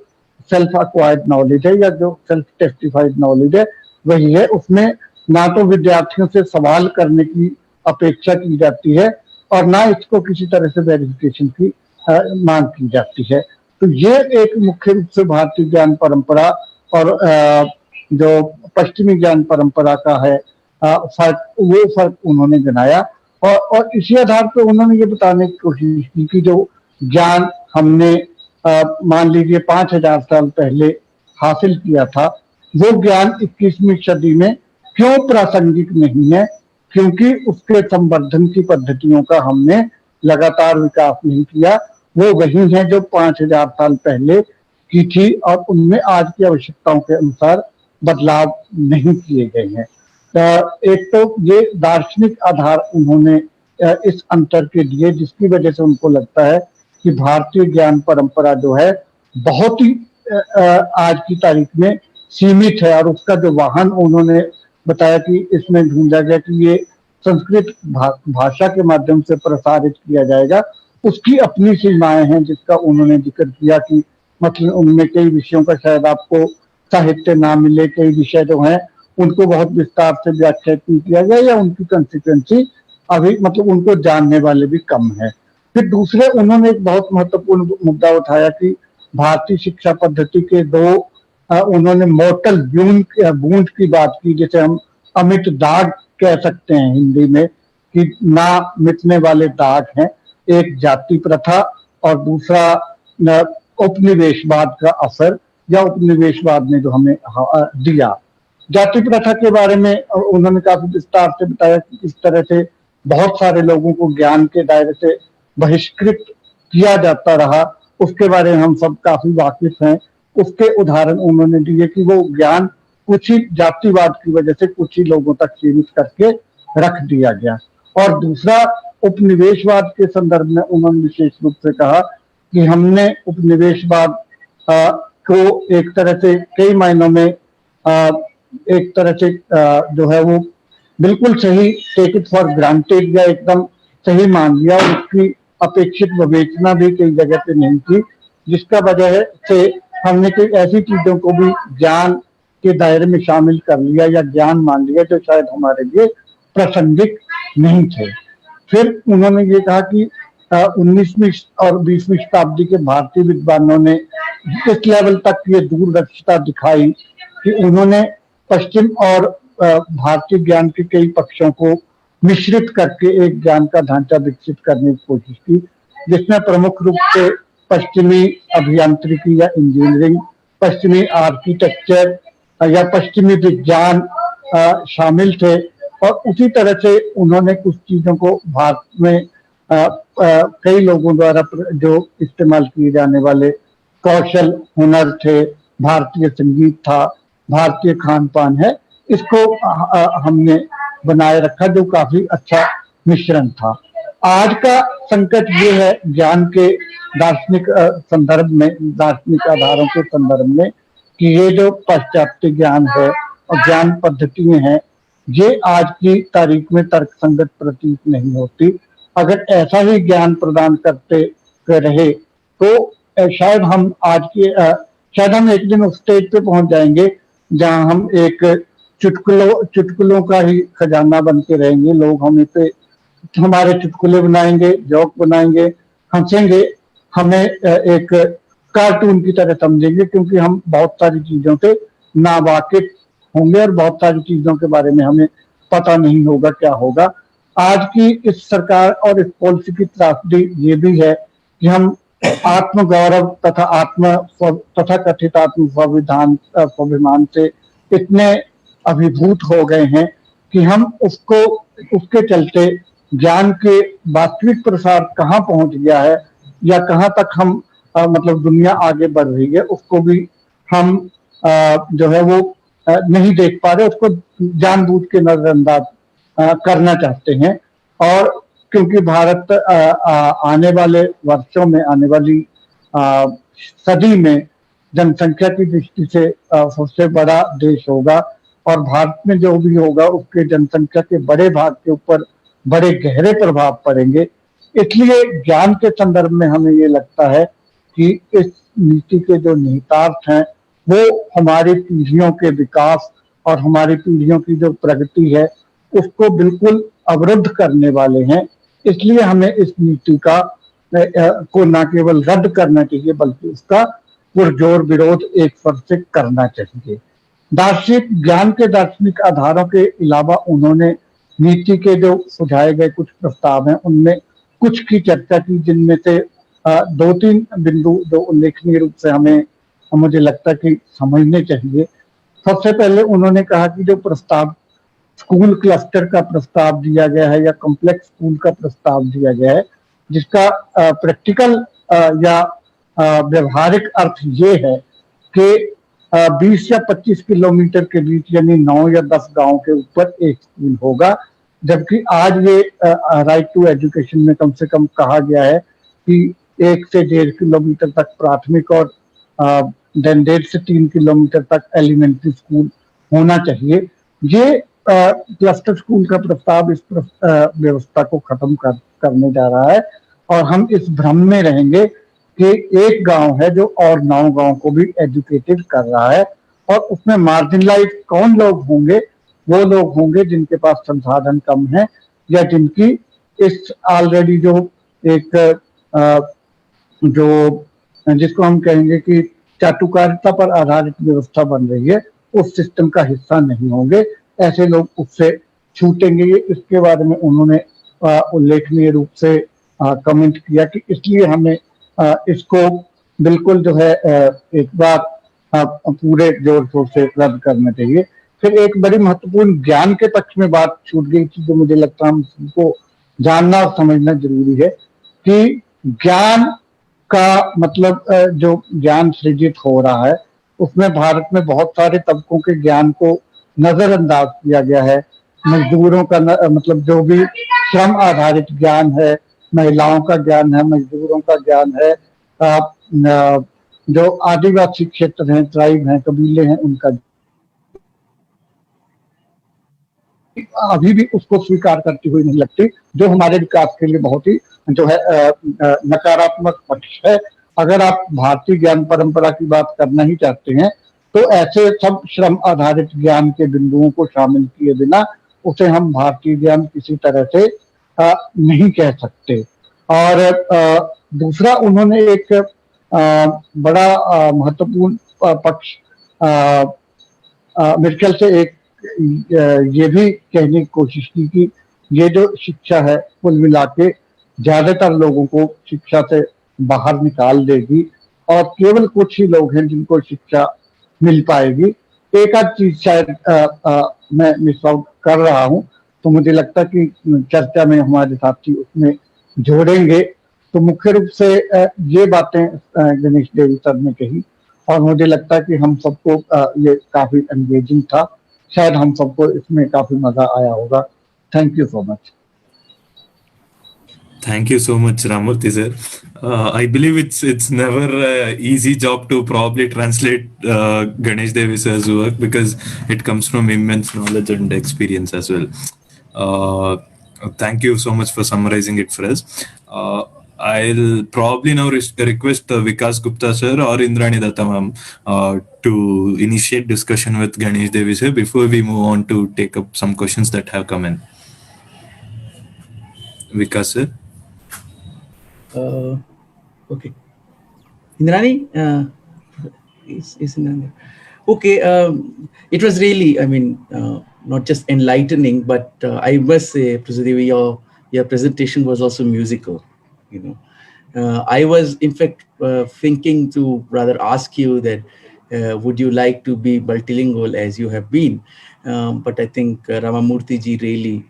सेल्फ एक्वायर्ड नॉलेज है या जो सेल्फ टेस्टिफाइड नॉलेज है वही है। उसमें ना तो विद्यार्थियों से सवाल करने की अपेक्षा की जाती है और ना इसको किसी तरह से वेरिफिकेशन की मांग की जाती है। तो ये एक मुख्य रूप से भारतीय ज्ञान परंपरा और जो पश्चिमी ज्ञान परंपरा का है फर्क, वो फर्क उन्होंने गिनाया। और इसी आधार पर उन्होंने ये बताने की कोशिश की कि जो ज्ञान हमने मान लीजिए 5000 साल पहले हासिल किया था, वो ज्ञान 21वीं सदी में क्यों प्रासंगिक नहीं है, क्योंकि उसके संवर्धन की पद्धतियों का हमने लगातार विकास नहीं किया। वो वही है जो 5000 साल पहले की थी और उनमें आज की आवश्यकताओं के अनुसार बदलाव नहीं किए गए हैं। एक तो ये दार्शनिक आधार उन्होंने इस अंतर के दिए, जिसकी वजह से उनको लगता है कि भारतीय ज्ञान परंपरा जो है बहुत ही आज की तारीख में सीमित है। और उसका जो वाहन उन्होंने बताया कि इसमें ढूंढा गया कि ये संस्कृत भाषा के माध्यम से प्रसारित किया जाएगा, उसकी अपनी सीमाएं हैं, जिसका उन्होंने जिक्र किया कि मतलब उनमें कई विषयों का शायद आपको साहित्य ना मिले, कई विषय जो हैं उनको बहुत विस्तार से व्याख्यात किया गया या उनकी कंसिक्वेंसी अभी मतलब उनको जानने वाले भी कम है। फिर दूसरे उन्होंने एक बहुत महत्वपूर्ण मुद्दा उठाया कि भारतीय शिक्षा पद्धति के दो उन्होंने मोर्टल बूंद की बात की, जैसे हम अमिट दाग कह सकते हैं हिंदी में, कि ना मिटने वाले दाग हैं। एक जाति प्रथा और दूसरा उपनिवेशवाद का असर, या उपनिवेशवाद ने जो हमें दिया। जाति प्रथा के बारे में उन्होंने काफी विस्तार से बताया कि किस तरह से बहुत सारे लोगों को ज्ञान के दायरे से बहिष्कृत किया जाता रहा, उसके बारे में हम सब काफी वाकिफ हैं। उसके उदाहरण उन्होंने दिए कि वो ज्ञान कुछ ही जातिवाद की वजह से कुछ ही लोगों तक सीमित करके रख दिया गया। और दूसरा, उपनिवेशवाद के संदर्भ में उन्होंने विशेष रूप से कहा कि हमने उपनिवेशवाद को एक तरह से कई मायनों में एक तरह से जो है वो बिल्कुल सही टेक इट फॉर ग्रांटेड या एकदम सही मान लिया, और उसकी अपेक्षित विवेचना भी कई जगह पे नहीं की, जिसका वजह से हमने कई ऐसी चीजों को भी ज्ञान के दायरे में शामिल कर लिया या ज्ञान मान लिया जो शायद हमारे लिए प्रासंगिक नहीं थे। फिर उन्होंने ये कहा कि 19वीं और 20वीं शताब्दी के भारतीय विद्वानों ने इस लेवल तक ये दूरदर्शिता दिखाई कि उन्होंने पश्चिम और भारतीय ज्ञान के कई पक्षों को मिश्रित करके एक ज्ञान का ढांचा विकसित करने की कोशिश की, जिसमें प्रमुख रूप से पश्चिमी अभियांत्रिकी या इंजीनियरिंग, पश्चिमी आर्किटेक्चर या पश्चिमी विज्ञान शामिल थे। और उसी तरह से उन्होंने कुछ चीजों को भारत में कई लोगों द्वारा जो इस्तेमाल किए जाने वाले कौशल हुनर थे, भारतीय संगीत था, भारतीय खान पान है, इसको हमने बनाए रखा, जो काफी अच्छा मिश्रण था। आज का संकट ये है ज्ञान के दार्शनिक संदर्भ में, दार्शनिक आधारों के संदर्भ में, कि ये जो पाश्चात्य ज्ञान है और ज्ञान पद्धतियां हैं, ये आज की तारीख में तर्कसंगत प्रतीत नहीं होती। अगर ऐसा ही ज्ञान प्रदान करते रहे तो शायद हम शायद हम एक दिन उस स्टेज पे पहुंच जाएंगे जहां हम एक चुटकुलों का ही खजाना बन के रहेंगे। लोग हमें पे हमारे चुटकुले बनाएंगे, जोक बनाएंगे, हंसेंगे, हमें एक कार्टून की तरह समझेंगे, क्योंकि हम बहुत सारी चीजों से नावाकिफ होंगे और बहुत सारी चीजों के बारे में हमें पता नहीं होगा क्या होगा। आज की इस सरकार और इस पॉलिसी की त्रासदी ये भी है कि हम आत्मगौरव तथा कथित आत्म स्वाभिमान से इतने अभिभूत हो गए हैं कि हम उसके चलते ज्ञान के वास्तविक प्रसार कहाँ पहुंच गया है या कहाँ तक हम मतलब दुनिया आगे बढ़ रही है, उसको भी हम जो है वो नहीं देख पा रहे, उसको जानबूझ के नजरअंदाज करना चाहते हैं। और क्योंकि भारत आने वाले वर्षों में, आने वाली सदी में जनसंख्या की दृष्टि से सबसे बड़ा देश होगा, और भारत में जो भी होगा उसके जनसंख्या के बड़े भाग के ऊपर बड़े गहरे प्रभाव पड़ेंगे। इसलिए ज्ञान के संदर्भ में हमें ये लगता है कि इस नीति के जो निहितार्थ हैं वो हमारी पीढ़ियों के विकास और हमारी पीढ़ियों की जो प्रगति है उसको बिल्कुल अवरुद्ध करने वाले हैं। इसलिए हमें इस नीति को न केवल रद्द करना चाहिए बल्कि उसका पुरजोर विरोध एक स्वर से करना चाहिए। दार्शनिक ज्ञान के दार्शनिक आधारों के अलावा उन्होंने नीति के जो सुझाए गए कुछ प्रस्ताव हैं उनमें कुछ की चर्चा की, जिनमें से 2-3 बिंदु जो उल्लेखनीय रूप से हमें मुझे लगता है कि समझने चाहिए। सबसे पहले उन्होंने कहा कि जो प्रस्ताव स्कूल क्लस्टर का प्रस्ताव दिया गया है या कॉम्प्लेक्स स्कूल का प्रस्ताव दिया गया है, जिसका प्रैक्टिकल या व्यवहारिक अर्थ ये है कि 20 या 25 किलोमीटर के बीच यानी 9 या 10 गांव के ऊपर एक स्कूल होगा, जबकि आज ये राइट टू एजुकेशन में कम से कम कहा गया है कि 1 से 1.5 किलोमीटर तक प्राथमिक और 1.5 से 3 किलोमीटर तक एलिमेंट्री स्कूल होना चाहिए। ये क्लस्टर स्कूल का प्रस्ताव इस व्यवस्था को खत्म करने जा रहा है, और हम इस भ्रम में रहेंगे कि एक गांव है जो और 9 गांव को भी एजुकेटेड कर रहा है, और उसमें मार्जिनलाइज कौन लोग होंगे? वो लोग होंगे जिनके पास संसाधन कम है या जिनकी इस ऑलरेडी जो एक जो जिसको हम कहेंगे कि चाटुकारिता पर आधारित व्यवस्था बन रही है, उस सिस्टम का हिस्सा नहीं होंगे, ऐसे लोग उससे छूटेंगे। इसके बारे में उन्होंने उल्लेखनीय रूप से कमेंट किया कि इसलिए हमें इसको बिल्कुल जो है एक बार पूरे जोर शोर से रद्द करना चाहिए। फिर एक बड़ी महत्वपूर्ण ज्ञान के पक्ष में बात छूट गई थी, जो मुझे लगता है हम सबको जानना और समझना जरूरी है कि ज्ञान का मतलब जो ज्ञान सृजित हो रहा है उसमें भारत में बहुत सारे तबकों के ज्ञान को नजरअंदाज किया गया है। मजदूरों का मतलब जो भी श्रम आधारित ज्ञान है, महिलाओं का ज्ञान है, मजदूरों का ज्ञान है, जो आदिवासी क्षेत्र हैं, ट्राइब हैं, कबीले हैं, उनका अभी भी उसको स्वीकार करती हुई नहीं लगती, जो हमारे विकास के लिए बहुत ही जो है नकारात्मक पक्ष है। अगर आप भारतीय ज्ञान परंपरा की बात करना ही चाहते हैं तो ऐसे सब श्रम आधारित ज्ञान के बिंदुओं को शामिल किए बिना उसे हम भारतीय ज्ञान किसी तरह से नहीं कह सकते। और दूसरा उन्होंने एक बड़ा महत्वपूर्ण पक्ष मेरे ख्याल से एक ये भी कहने की कोशिश की कि ये जो शिक्षा है कुल मिला के ज्यादातर लोगों को शिक्षा से बाहर निकाल देगी और केवल कुछ ही लोग हैं जिनको शिक्षा मिल पाएगी। एक आध चीज शायद मैं मिस आउट कर रहा हूं, तो मुझे लगता है कि चर्चा में हमारे साथी उसमें जोड़ेंगे। तो मुख्य रूप से ये बातें गणेश देवी सर ने कही और मुझे लगता है कि हम सबको ये काफी एंगेजिंग था, शायद हम सबको इसमें काफी मजा आया होगा। Thank you so much. Thank you so much, Ramurthy sir. I believe it's never an easy job to probably translate Ganesh Devi sir's work because it comes from immense knowledge and experience as well. Uh, Thank you so much for summarizing it for us. I'll probably now request Vikas Gupta sir or Indrani Datta ma'am to initiate discussion with Ganesh Devi sir before we move on to take up some questions that have come in. Vikas sir. Okay. Indrani, is Indrani? Okay. It was really, I mean, not just enlightening, but I must say, Professor Devi, your presentation was also musical. You know, I was in fact thinking to rather ask you that would you like to be multilingual as you have been, but I think Ramamurthy ji really,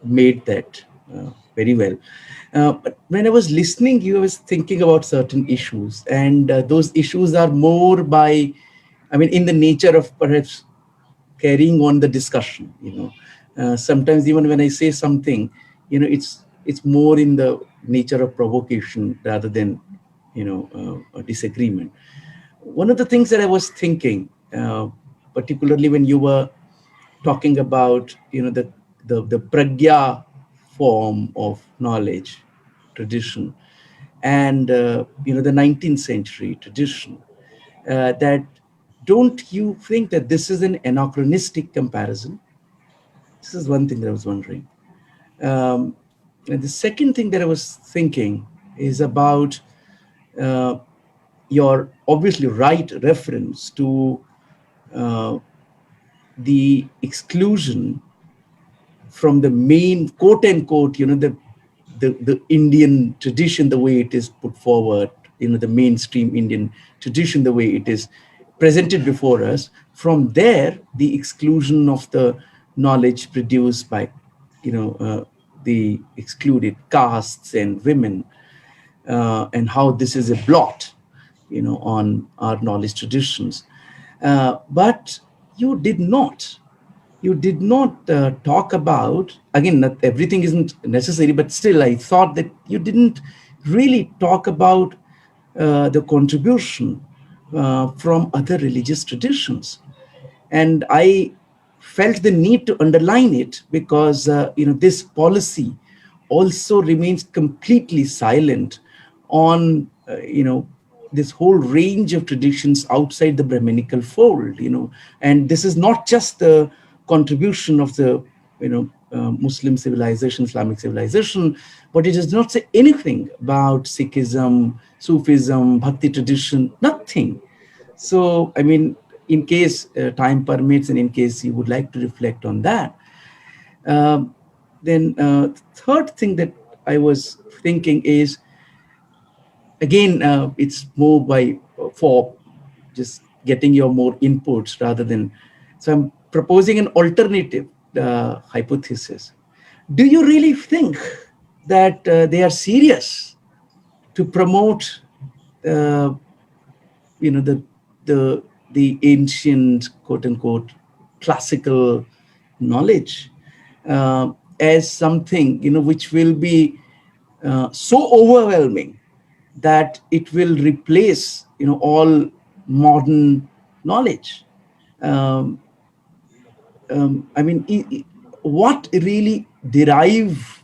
made that very well. But when I was listening, I was thinking about certain issues, and those issues are more by, I mean, in the nature of perhaps carrying on the discussion. Sometimes even when I say something, it's more in the nature of provocation rather than, a disagreement. One of the things that I was thinking, particularly when you were talking about, the pragya form of knowledge tradition and the 19th century tradition, that don't you think that this is an anachronistic comparison? This is one thing that I was wondering. And the second thing that I was thinking is about your obviously right reference to the exclusion from the main quote unquote, the Indian tradition, the way it is put forward, the mainstream Indian tradition, the way it is presented before us. From there, the exclusion of the knowledge produced by, the excluded castes and women, and how this is a blot, on our knowledge traditions. But you did not talk about, again, not everything isn't necessary, but still I thought that you didn't really talk about the contribution from other religious traditions. And I felt the need to underline it because this policy also remains completely silent on this whole range of traditions outside the Brahminical fold, and this is not just the contribution of the Muslim civilization, Islamic civilization, but it does not say anything about Sikhism, Sufism, Bhakti tradition, nothing. So, I mean, in case time permits and in case you would like to reflect on that, then third thing that I was thinking is, again, it's more by for just getting your more inputs rather than, so I'm proposing an alternative hypothesis. Do you really think that they are serious to promote you know, the ancient, quote unquote, classical knowledge as something, you know, which will be so overwhelming that it will replace, you know, all modern knowledge? um, I mean, what really derive,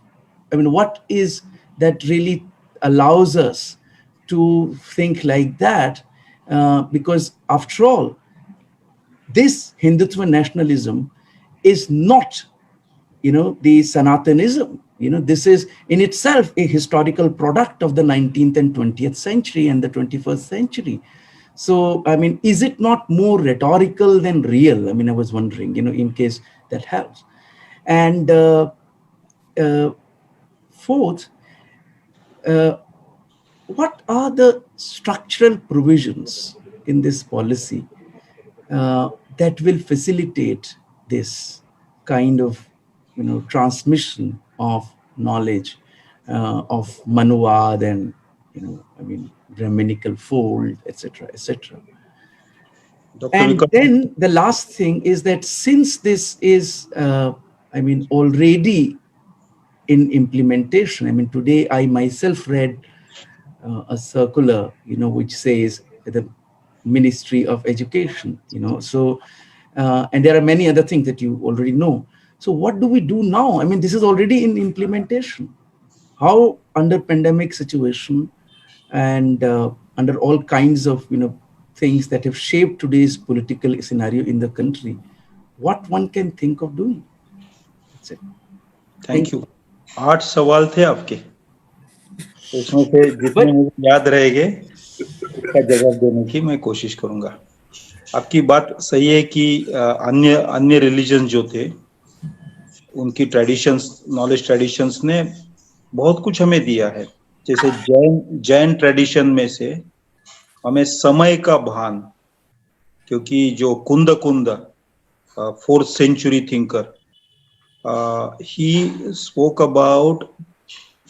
I mean, what is that really allows us to think like that? Because after all, this Hindutva nationalism is not, you know, the Sanatanism. You know, this is in itself a historical product of the 19th and 20th century and the 21st century. So, I mean, is it not more rhetorical than real? I mean, I was wondering, you know, in case that helps. And fourth, what are the structural provisions in this policy that will facilitate this kind of, you know, transmission of knowledge of Manuvad and, you know, I mean, Brahminical fold, etc., etc. Dr. And Vikas, then the last thing is that since this is, I mean, already in implementation, I mean, today I myself read a circular, you know, which says the Ministry of Education, you know, so, and there are many other things that you already know. So what do we do now? I mean, this is already in implementation. How under pandemic situation and under all kinds of, you know, things that have shaped today's political scenario in the country, what one can think of doing? That's it. Thank you. 8 सवाल थे आपके, उसमें से जितने मुझे याद रहेंगे उसका जवाब देने की मैं कोशिश करूंगा। आपकी बात सही है कि अन्य अन्य रिलीजन जो थे उनकी ट्रेडिशंस, नॉलेज ट्रेडिशंस ने बहुत कुछ हमें दिया है। जैसे जैन ट्रेडिशन में से हमें समय का भान, क्योंकि जो कुंद 4th century thinker, he spoke about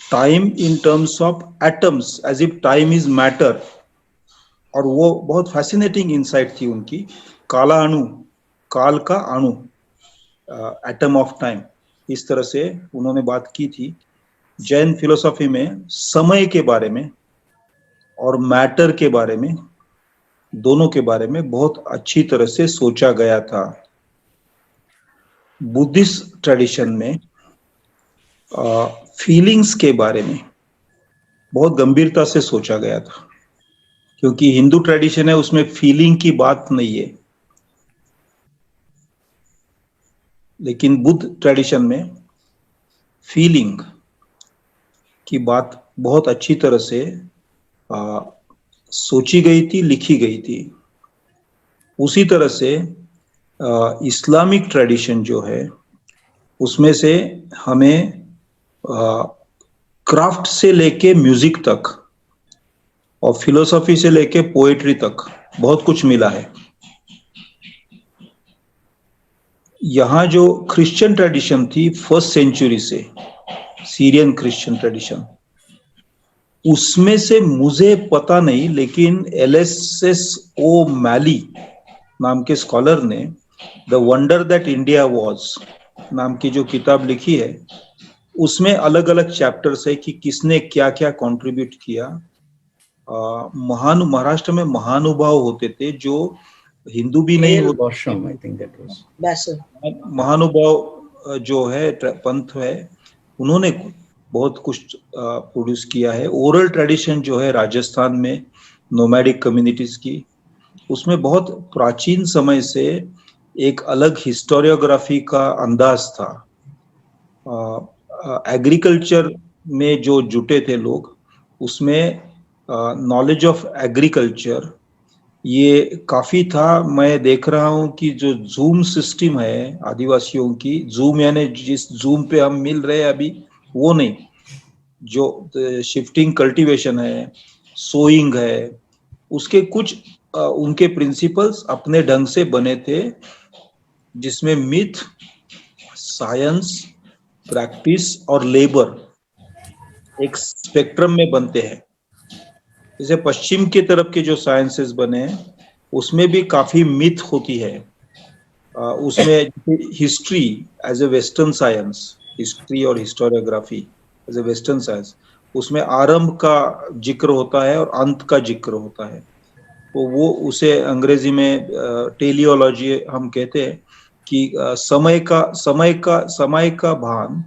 time in terms of atoms as if time is matter, और वो बहुत फैसिनेटिंग इंसाइट थी उनकी। काला अणु, काल का अणु, एटम ऑफ टाइम, इस तरह से उन्होंने बात की थी। जैन फिलोसॉफी में समय के बारे में और मैटर के बारे में, दोनों के बारे में बहुत अच्छी तरह से सोचा गया था। बुद्धिस्ट ट्रेडिशन में फीलिंग्स के बारे में बहुत गंभीरता से सोचा गया था, क्योंकि हिंदू ट्रेडिशन है उसमें फीलिंग की बात नहीं है, लेकिन बुद्ध ट्रेडिशन में फीलिंग की बात बहुत अच्छी तरह से सोची गई थी, लिखी गई थी। उसी तरह से इस्लामिक ट्रेडिशन जो है उसमें से हमें क्राफ्ट से लेके म्यूजिक तक और फिलोसॉफी से लेके पोएट्री तक बहुत कुछ मिला है। यहाँ जो क्रिश्चियन ट्रेडिशन थी 1st century से, सीरियन क्रिश्चियन ट्रेडिशन, उसमें से मुझे पता नहीं, लेकिन LSS मैली नाम के स्कॉलर ने the wonder that India was नाम की जो किताब लिखी है, उसमें अलग अलग चैप्टर्स है कि किसने क्या क्या कंट्रीब्यूट किया। महाराष्ट्र में महानुभाव होते थे जो हिंदू भी नहीं होते, महानुभाव जो है पंथ है, उन्होंने बहुत कुछ प्रोड्यूस किया है। ओरल ट्रेडिशन जो है राजस्थान में नोमैडिक कम्युनिटीज की, उसमें बहुत प्राचीन समय से एक अलग हिस्टोरियोग्राफी का अंदाज था। एग्रीकल्चर में जो जुटे थे लोग, उसमें नॉलेज ऑफ एग्रीकल्चर ये काफी था। मैं देख रहा हूँ कि जो जूम सिस्टम है आदिवासियों की, जूम यानी जिस जूम पे हम मिल रहे हैं अभी, वो नहीं, जो शिफ्टिंग कल्टीवेशन है, सोइंग है, उसके कुछ उनके प्रिंसिपल्स अपने ढंग से बने थे, जिसमें मिथ, साइंस, प्रैक्टिस और लेबर एक स्पेक्ट्रम में बनते हैं। जैसे पश्चिम की तरफ के जो साइंसेस बने हैं उसमें भी काफी मिथ होती है। उसमें history as a western science, history और historiography as a western science, उसमें आरंभ का जिक्र होता है और अंत का जिक्र होता है। तो वो उसे अंग्रेजी में टेलियोलॉजी हम कहते हैं कि समय का भान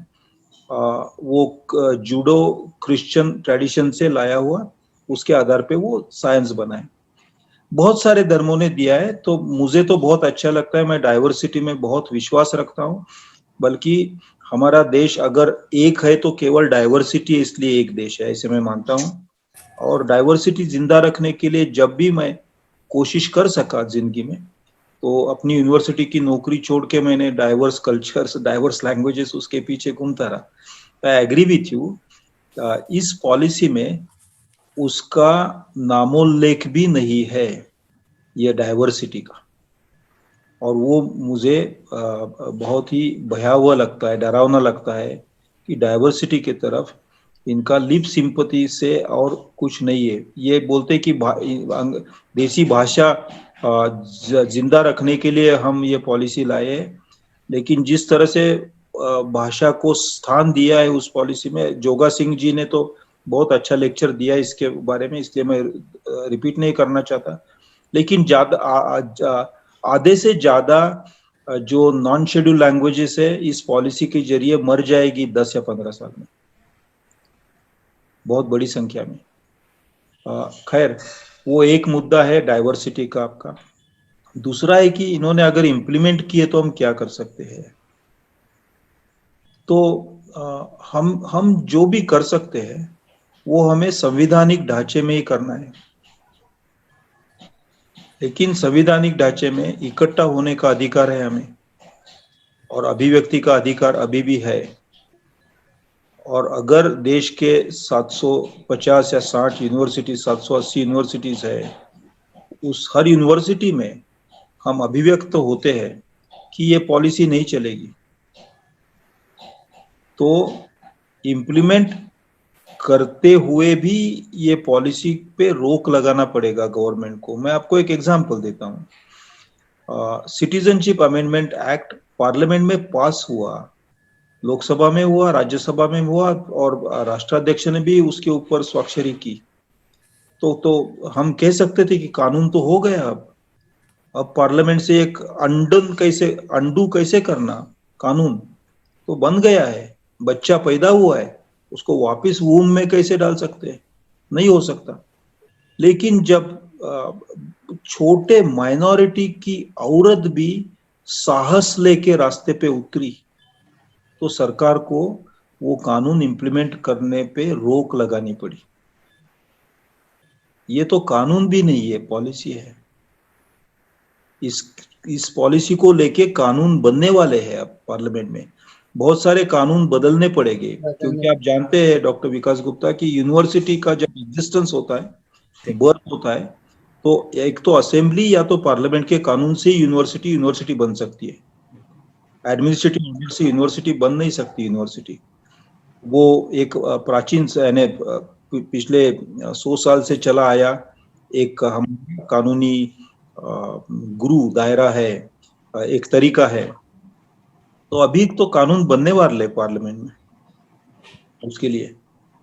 वो जूडो क्रिश्चियन ट्रेडिशन से लाया हुआ, उसके आधार पे वो साइंस बना है। बहुत सारे धर्मों ने दिया है, तो मुझे तो बहुत अच्छा लगता है। मैं डाइवर्सिटी में बहुत विश्वास रखता हूँ, बल्कि हमारा देश अगर एक है तो केवल डाइवर्सिटी है, इसलिए एक देश है, ऐसे मैं मानता हूँ। और डाइवर्सिटी जिंदा रखने के लिए जब भी मैं कोशिश कर सका जिंदगी में, तो अपनी यूनिवर्सिटी की नौकरी छोड़ के मैंने डाइवर्स कल्चर्स, डाइवर्स लैंग्वेजेस उसके पीछे घूमता रहा। आई एग्री विथ यू, इस पॉलिसी में उसका नामोल्लेख भी नहीं है, ये डाइवर्सिटी का। और वो मुझे बहुत ही भयावह लगता है, डरावना लगता है कि डाइवर्सिटी की तरफ इनका लिप सिंपैथी से और कुछ नहीं है। ये बोलते कि देसी भाषा जिंदा रखने के लिए हम ये पॉलिसी लाए हैं, लेकिन जिस तरह से भाषा को स्थान दिया है उस पॉलिसी में, जोगा सिंह जी ने तो बहुत अच्छा लेक्चर दिया इसके बारे में, इसलिए मैं रिपीट नहीं करना चाहता। लेकिन आधे से ज्यादा जो नॉन शेड्यूल लैंग्वेजेस है इस पॉलिसी के जरिए मर जाएगी 10 या 15 साल में, बहुत बड़ी संख्या में। खैर, वो एक मुद्दा है डाइवर्सिटी का आपका। दूसरा है कि इन्होंने अगर इम्प्लीमेंट किए तो हम क्या कर सकते हैं। तो हम जो भी कर सकते हैं वो हमें संवैधानिक ढांचे में ही करना है। लेकिन संवैधानिक ढांचे में इकट्ठा होने का अधिकार है हमें, और अभिव्यक्ति का अधिकार अभी भी है। और अगर देश के 750 या 60 यूनिवर्सिटी, 780 यूनिवर्सिटीज है, उस हर यूनिवर्सिटी में हम अभिव्यक्त होते हैं कि ये पॉलिसी नहीं चलेगी, तो इम्प्लीमेंट करते हुए भी ये पॉलिसी पे रोक लगाना पड़ेगा गवर्नमेंट को। मैं आपको एक एग्जांपल देता हूँ। सिटीजनशिप अमेंडमेंट एक्ट पार्लियामेंट में पास हुआ, लोकसभा में हुआ, राज्यसभा में हुआ, और राष्ट्राध्यक्ष ने भी उसके ऊपर स्वाक्षरी की। तो हम कह सकते थे कि कानून तो हो गया। अब पार्लियामेंट से एक अंडू कैसे करना, कानून तो बन गया है, बच्चा पैदा हुआ है, उसको वापस वूम में कैसे डाल सकते हैं, नहीं हो सकता। लेकिन जब छोटे माइनॉरिटी की औरत भी साहस लेके रास्ते पे उतरी, तो सरकार को वो कानून इंप्लीमेंट करने पे रोक लगानी पड़ी। ये तो कानून भी नहीं है, पॉलिसी है। इस पॉलिसी को लेके कानून बनने वाले हैं अब पार्लियामेंट में। बहुत सारे कानून बदलने पड़ेंगे, क्योंकि आप जानते हैं डॉक्टर विकास गुप्ता की यूनिवर्सिटी का जब एग्जिस्टेंस होता है, बर्थ होता है, तो एक तो असेंबली या तो पार्लियामेंट के कानून से यूनिवर्सिटी बन सकती है। एडमिनिस्ट्रेटिव ऑर्डर से यूनिवर्सिटी बन नहीं सकती। यूनिवर्सिटी वो एक प्राचीन यानी पिछले 100 साल से चला आया एक हम कानूनी गुरु दायरा है, एक तरीका है। तो अभी तो कानून बनने वाले पार्लियामेंट में, उसके लिए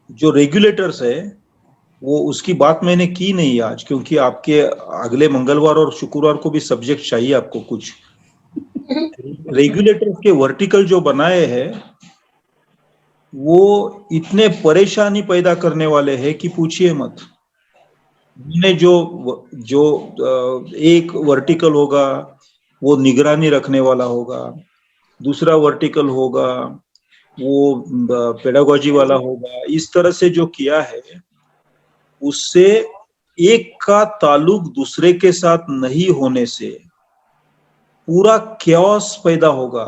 जो रेगुलेटर्स है वो, उसकी बात मैंने की नहीं आज, क्योंकि आपके अगले मंगलवार और शुक्रवार को भी सब्जेक्ट चाहिए आपको कुछ। रेगुलेटर्स के वर्टिकल जो बनाए हैं वो इतने परेशानी पैदा करने वाले हैं कि पूछिए मत। ने जो जो एक वर्टिकल होगा वो निगरानी रखने वाला होगा, दूसरा वर्टिकल होगा वो पेडागोजी वाला होगा, इस तरह से जो किया है उससे एक का ताल्लुक दूसरे के साथ नहीं होने से पूरा क्योस पैदा होगा।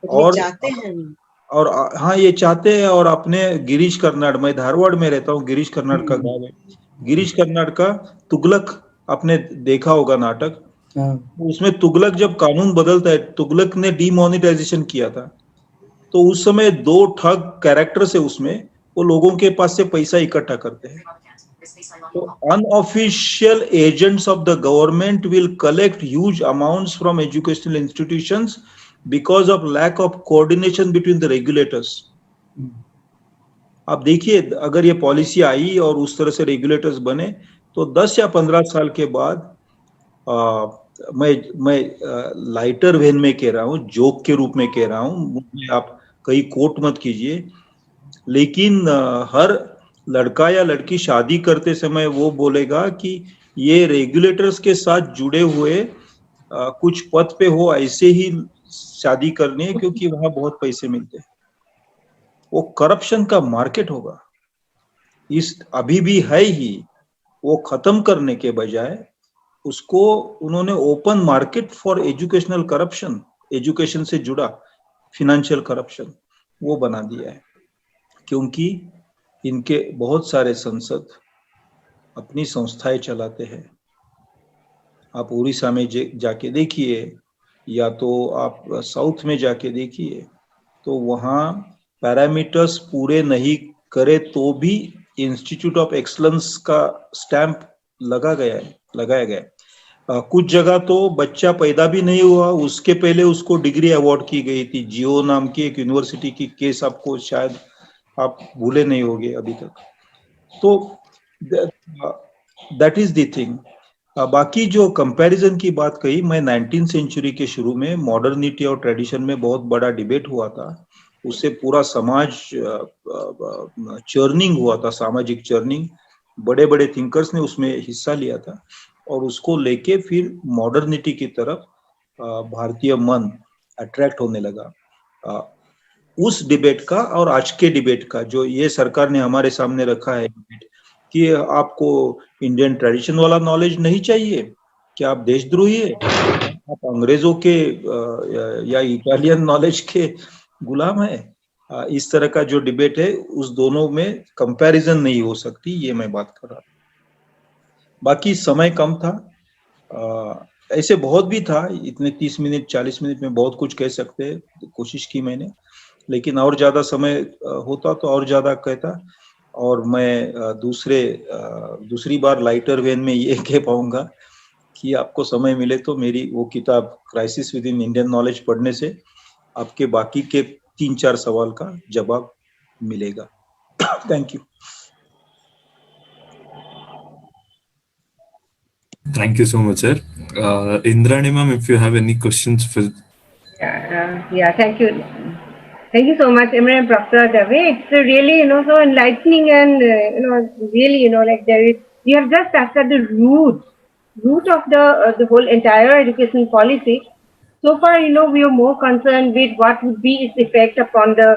ये चाहते हैं और हाँ, ये चाहते हैं। और अपने गिरीश कर्नाड, मैं धारवाड़ में रहता हूँ, गिरीश कर्नाड का गाँव है। गिरीश कर्नाड का तुगलक आपने देखा होगा नाटक, उसमें तुगलक जब कानून बदलता है, तुगलक ने डीमोनेटाइजेशन किया था, तो उस समय दो ठग कैरेक्टर से उसमें वो लोगों के पास से पैसा इकट्ठा करते हैं। तो unofficial agents of the government will collect huge amounts from educational institutions because of lack of coordination between the regulators. आप देखिए, अगर ये पॉलिसी आई और उस तरह से रेगुलेटर्स बने तो 10 या 15 साल के बाद मैं लाइटर वेन में कह रहा हूँ, जोक के रूप में कह रहा हूँ, आप कहीं कोट मत कीजिए, लेकिन हर लड़का या लड़की शादी करते समय वो बोलेगा कि ये रेगुलेटर्स के साथ जुड़े हुए कुछ पद पे हो ऐसे ही शादी करनी है, क्योंकि वहां बहुत पैसे मिलते हैं। वो करप्शन का मार्केट होगा, इस अभी भी है ही, वो खत्म करने के बजाय उसको उन्होंने open market for educational corruption, education से जुड़ा फिनेंशियल करप्शन वो बना दिया है। क्योंकि इनके बहुत सारे सांसद अपनी संस्थाएं चलाते हैं। आप उड़ीसा में जाके देखिए या तो आप साउथ में जाके देखिए, तो वहाँ पैरामीटर्स पूरे नहीं करे तो भी इंस्टीट्यूट ऑफ एक्सलेंस का स्टैंप लगाया गया। कुछ जगह तो बच्चा पैदा भी नहीं हुआ उसके पहले उसको डिग्री अवार्ड की गई थी। जियो नाम की एक यूनिवर्सिटी की केस आपको शायद आप भूले नहीं होंगे अभी तक। तो दैट इज द थिंग। बाकी जो कंपैरिजन की बात कही, मैं 19th सेंचुरी के शुरू में मॉडर्निटी और ट्रेडिशन में बहुत बड़ा डिबेट हुआ था, उससे पूरा समाज चर्निंग हुआ था, सामाजिक चर्निंग, बड़े बड़े थिंकर्स ने उसमें हिस्सा लिया था और उसको लेके फिर मॉडर्निटी की तरफ भारतीय मन अट्रैक्ट होने लगा। उस डिबेट का और आज के डिबेट का जो ये सरकार ने हमारे सामने रखा है कि आपको इंडियन ट्रेडिशन वाला नॉलेज नहीं चाहिए, कि आप देशद्रोही है, आप अंग्रेजों के या इटालियन नॉलेज के गुलाम है, इस तरह का जो डिबेट है उस दोनों में कंपैरिजन नहीं हो सकती, ये मैं बात कर रहा। बाकी समय कम था, ऐसे बहुत भी था, इतने 30 मिनट 40 मिनट में बहुत कुछ कह सकते हैं, कोशिश की मैंने, लेकिन और ज्यादा समय होता तो और ज्यादा कहता। और मैं दूसरी बार लाइटर वेन में ये कह पाऊंगा कि आपको समय मिले तो मेरी वो किताब crisis with in Indian knowledge पढ़ने से आपके बाकी के 3-4 सवाल का जवाब मिलेगा। Thank you. Thank you so much, sir. Indrani ma'am, if you have any questions for... Yeah, thank you. Thank you so much, Imran, Professor Devy. It's really, so enlightening and, really, like you have just touched at the root of the whole entire education policy. So far, we are more concerned with what would be its effect upon the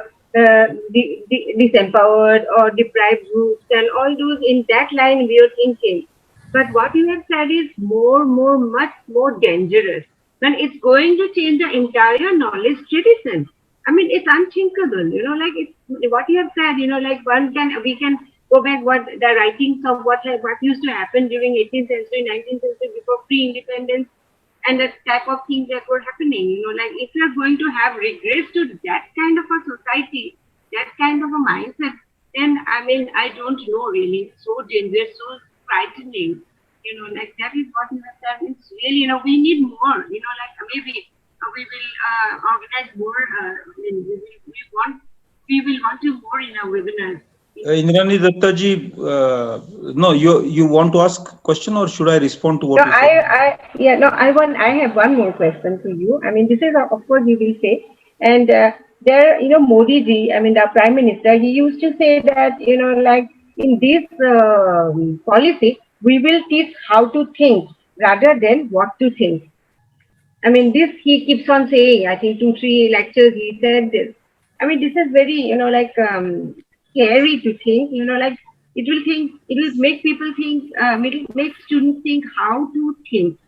disempowered or deprived groups and all those in that line we are thinking. But what you have said is much more dangerous. And it's going to change the entire knowledge tradition. I mean, it's unthinkable, like it's, what you have said, like we can go back what the writings of what used to happen during 18th century, 19th century before pre-independence and the type of things that were happening, like if you are going to have regress to that kind of a society, that kind of a mindset, then I mean, I don't know really, it's so dangerous, so frightening, like that is what you have said. It's really, we need more, like maybe we will organize more, we will want to more in our webinars. Indrani Datta ji, no, you want to ask question or should I respond to what you said? I have one more question to you. I mean, this is of course you will say, and there, Modi ji, I mean the Prime Minister, he used to say that, like in this policy, we will teach how to think rather than what to think. I mean, this he keeps on saying. I think 2-3 lectures he said this. I mean, this is very, like scary to think, like it will make people think, it will make students think how to think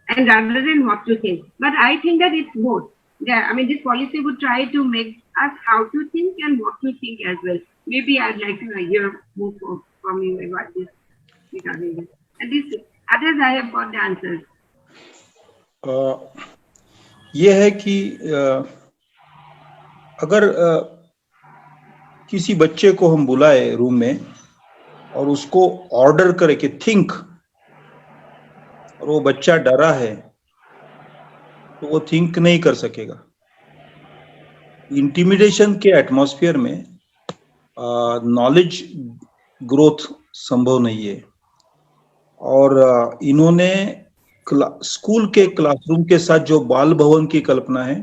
and rather than what to think. But I think that it's both. Yeah, I mean, this policy would try to make us how to think and what to think as well. Maybe I'd like to hear more from you about this regarding this. And this, others I have got the answers. ये है कि अगर किसी बच्चे को हम बुलाए room में और उसको ऑर्डर करे कि थिंक, और वो बच्चा डरा है, तो वो थिंक नहीं कर सकेगा। इंटिमिडेशन के एटमॉस्फेयर में नॉलेज ग्रोथ संभव नहीं है। और इन्होंने स्कूल के क्लासरूम के साथ जो बाल भवन की कल्पना है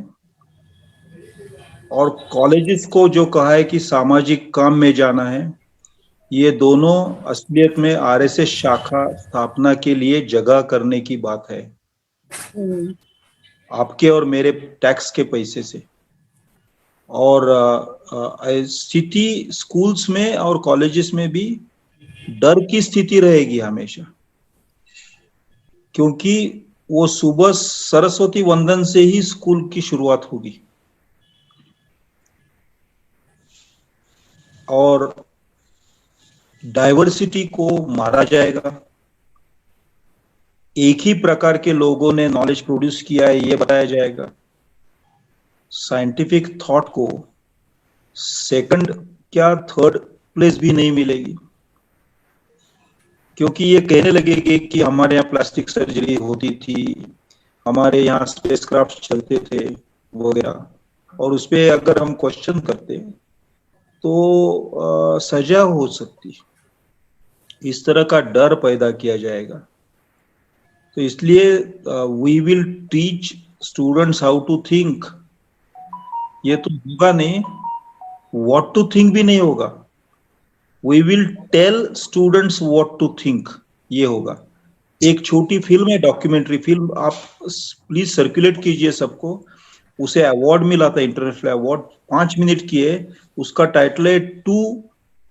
और कॉलेजेस को जो कहा है कि सामाजिक काम में जाना है, ये दोनों असलियत में आरएसएस शाखा स्थापना के लिए जगह करने की बात है, आपके और मेरे टैक्स के पैसे से। और स्थिति स्कूल्स में और कॉलेजेस में भी डर की स्थिति रहेगी हमेशा, क्योंकि वो सुबह सरस्वती वंदन से ही स्कूल की शुरुआत होगी और डाइवर्सिटी को मारा जाएगा। एक ही प्रकार के लोगों ने नॉलेज प्रोड्यूस किया है ये बताया जाएगा। साइंटिफिक थॉट को सेकंड क्या थर्ड प्लेस भी नहीं मिलेगी, क्योंकि ये कहने लगेगे कि हमारे यहाँ प्लास्टिक सर्जरी होती थी, हमारे यहाँ स्पेसक्राफ्ट चलते थे वगैरह, और उस पर अगर हम क्वेश्चन करते तो सजा हो सकती। इस तरह का डर पैदा किया जाएगा। तो इसलिए we will teach students how to think. ये तो होगा नहीं, व्हाट टू थिंक भी नहीं होगा। We will tell students what to think, ये होगा। एक छोटी फिल्म है, डॉक्यूमेंट्री फिल्म, आप प्लीज सर्कुलेट कीजिए सबको। उसे अवार्ड मिला था, इंटरनेशनल अवार्ड, 5 मिनट की है। उसका टाइटल है 2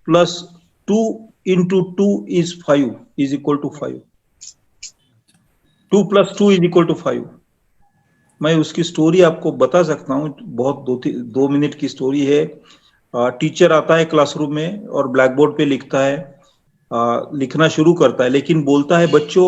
+ 2 × 2 = 5 = 5। 2 + 2 = 5। मैं उसकी स्टोरी आपको बता सकता हूँ, बहुत 2 मिनट की स्टोरी है। टीचर आता है क्लासरूम में और ब्लैक बोर्ड पे लिखता है, लिखना शुरू करता है, लेकिन बोलता है बच्चों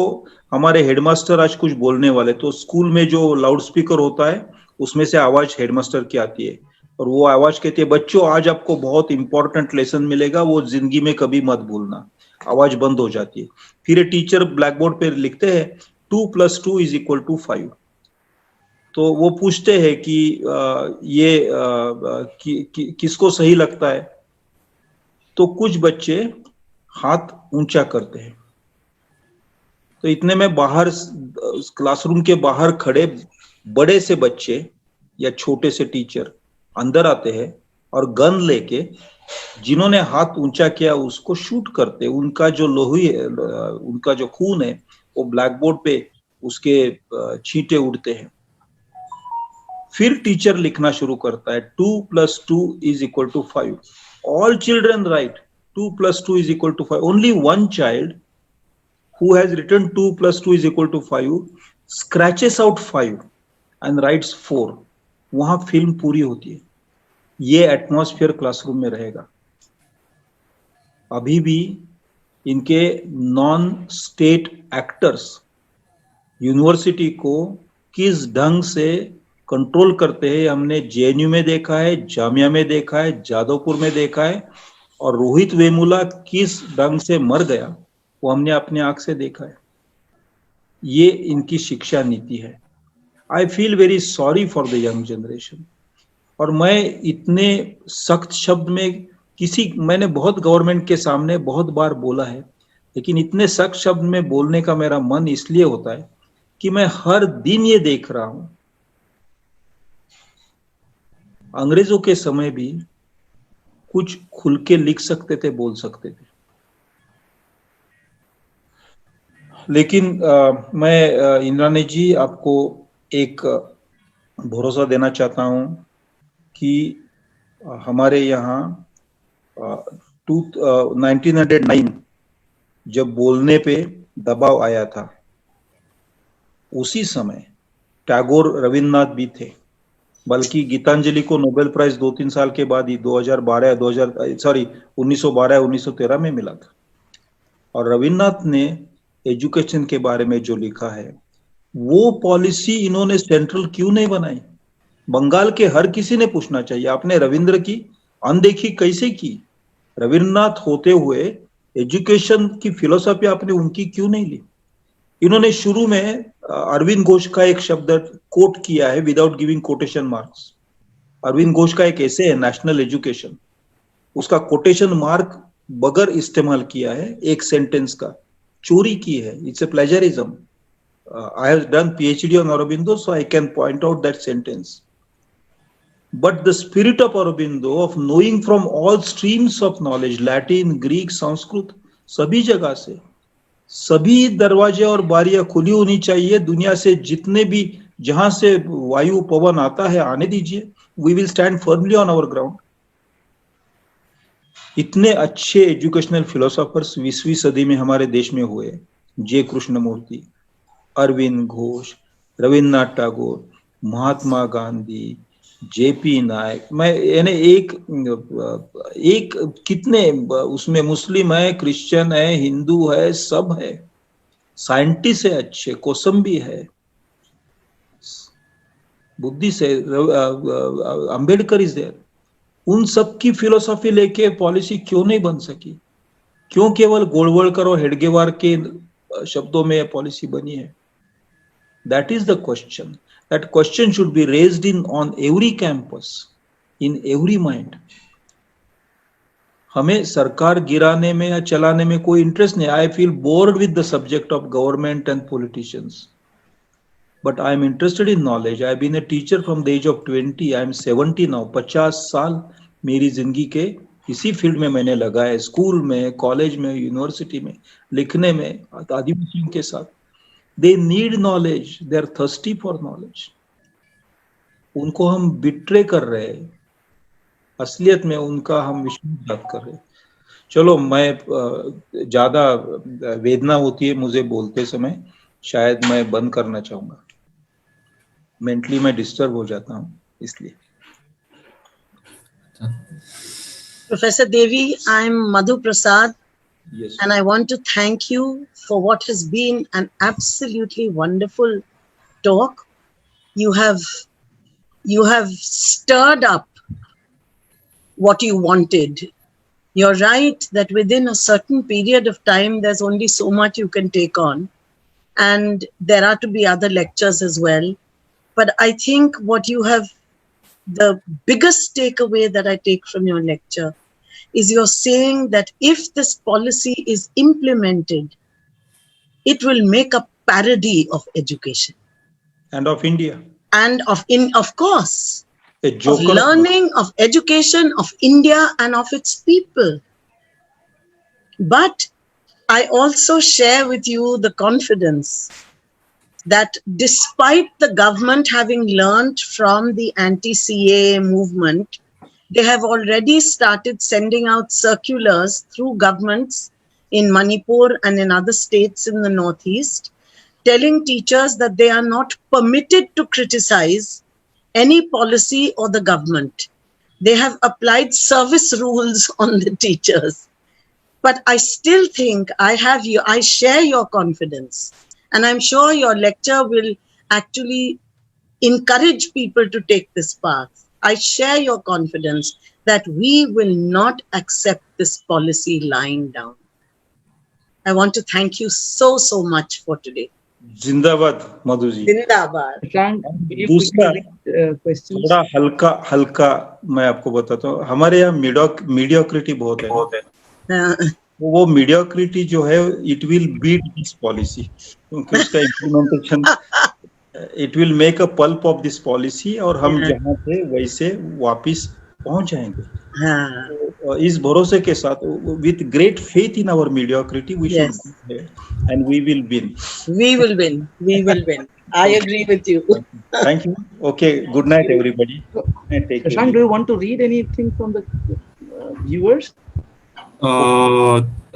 हमारे हेडमास्टर आज कुछ बोलने वाले। तो स्कूल में जो लाउड स्पीकर होता है उसमें से आवाज हेडमास्टर की आती है और वो आवाज कहती है बच्चों आज आपको बहुत इंपॉर्टेंट लेसन मिलेगा, वो जिंदगी में कभी मत भूलना। आवाज बंद हो जाती है। फिर टीचर ब्लैक बोर्ड पे लिखते हैं 2 + 2 = 5। तो वो पूछते हैं कि ये किसको सही लगता है। तो कुछ बच्चे हाथ ऊंचा करते हैं। तो इतने में बाहर क्लासरूम के बाहर खड़े बड़े से बच्चे या छोटे से टीचर अंदर आते हैं और गन लेके जिन्होंने हाथ ऊंचा किया उसको शूट करते। उनका जो लोही है, उनका जो खून है, वो ब्लैक बोर्ड पे उसके छींटे उड़ते हैं। फिर टीचर लिखना शुरू करता है 2 + 2 = 5। All children write 2 + 2 = 5. Only one child who has written 2 + 2 = 5 scratches out 5 and writes 4. वहां फिल्म पूरी होती है। ये एटमॉस्फेयर क्लासरूम में रहेगा। अभी भी इनके नॉन स्टेट एक्टर्स यूनिवर्सिटी को किस ढंग से कंट्रोल करते हैं हमने जेएनयू में देखा है, जामिया में देखा है, जादवपुर में देखा है, और रोहित वेमुला किस ढंग से मर गया वो हमने अपने आंख से देखा है। ये इनकी शिक्षा नीति है। I feel very sorry for the young generation. और मैं इतने सख्त शब्द में मैंने बहुत गवर्नमेंट के सामने बहुत बार बोला है, लेकिन इतने सख्त शब्द में बोलने का मेरा मन इसलिए होता है कि मैं हर दिन ये देख रहा हूं, अंग्रेजों के समय भी कुछ खुल के लिख सकते थे, बोल सकते थे, लेकिन मैं इंद्रानी जी आपको एक भरोसा देना चाहता हूं कि हमारे यहाँ 1909 जब बोलने पे दबाव आया था, उसी समय टैगोर रविन्द्रनाथ भी थे। बल्कि गीतांजलि को नोबेल प्राइज 2-3 साल के बाद ही 1912 में मिला था। और रविन्द्रनाथ ने एजुकेशन के बारे में जो लिखा है, वो पॉलिसी इन्होंने सेंट्रल क्यों नहीं बनाई? बंगाल के हर किसी ने पूछना चाहिए, आपने रविंद्र की अनदेखी कैसे की? रविन्द्रनाथ होते हुए एजुकेशन की फिलोसफी आपने उनकी क्यों नहीं ली? इन्होंने शुरू में अरविंद घोष का एक शब्द कोट किया है without giving quotation marks. Aurobindo Ghosh का एक ऐसे है नेशनल एजुकेशन, उसका कोटेशन मार्क बगैर इस्तेमाल किया है, एक सेंटेंस का चोरी की है। It's a plagiarism. I have done PhD on Aurobindo, so I can point out that sentence. But the spirit of Aurobindo of knowing from all streams of knowledge, Latin, Greek, Sanskrit, सभी जगह से सभी दरवाजे और बारियां खुली होनी चाहिए। दुनिया से जितने भी जहां से वायु पवन आता है आने दीजिए। We will stand firmly on our ground. इतने अच्छे एजुकेशनल फिलोसोफर्स 20वीं सदी में हमारे देश में हुए, जे कृष्णमूर्ति, अरविंद घोष, रविन्द्रनाथ टैगोर, महात्मा गांधी, JP नायक। मैं यानी एक कितने उसमें मुस्लिम है, क्रिश्चियन है, हिंदू है, सब है, साइंटिस्ट है, अच्छे कोसंबी है, बुद्धिस्ट है, अंबेडकर इज देयर। उन सब की फिलोसॉफी लेके पॉलिसी क्यों नहीं बन सकी? क्यों केवल गोलवलकर और हेडगेवार के शब्दों में पॉलिसी बनी है? That is the question. That question should be raised on every campus, in every mind. हमें सरकार गिराने में या चलाने में कोई इंटरेस्ट नहीं। I feel bored with the subject of government and politicians. But I am interested in knowledge. I have been a teacher from the age of 20. I am 70 now. 50 साल मेरी जिंदगी के इसी फील्ड में मैंने लगाए, स्कूल में, कॉलेज में, यूनिवर्सिटी में, लिखने में, आदिवासियों के साथ। They need knowledge. They are thirsty for knowledge. उनको हम बिट्रे कर रहे हैं, असलियत में उनका हम विश्वासघात कर रहे हैं। चलो, मैं ज्यादा वेदना होती है मुझे बोलते समय, शायद मैं बंद करना चाहूंगा। मेंटली मैं डिस्टर्ब हो जाता हूँ इसलिए। Professor Devy, I'm Madhu Prasad. Yes. And I want to thank you for what has been an absolutely wonderful talk. You have stirred up what you wanted. You're right that within a certain period of time, there's only so much you can take on. And there are to be other lectures as well. But I think the biggest takeaway that I take from your lecture is you're saying that if this policy is implemented, it will make a parody of education. And of India. And of course, A of joker. learning, of education, of India and of its people. But I also share with you the confidence that despite the government having learned from the anti-CAA movement, they have already started sending out circulars through governments in Manipur and in other states in the Northeast, telling teachers that they are not permitted to criticize any policy or the government. They have applied service rules on the teachers. But I still think I share your confidence. And I'm sure your lecture will actually encourage people to take this path. I share your confidence that we will not accept this policy lying down. I want to thank you so much for today. जिंदाबाद मधु जी। जिंदाबाद। दूसरा थोड़ा हल्का मैं आपको बताता हूँ, हमारे यहाँ मीडियोक्रिटी बहुत है। वो मीडियोक्रिटी जो है, it will beat this policy, क्योंकि उसका implementation it will make a pulp of this policy, और हम जहाँ थे वैसे वापिस पहुंच जाएंगे। तो इस भरोसे के साथ, with great faith in our mediocrity, we should and we will win. We will win. I agree with you. Thank you. Okay, good night everybody. Shashank, do you want to read anything from the viewers?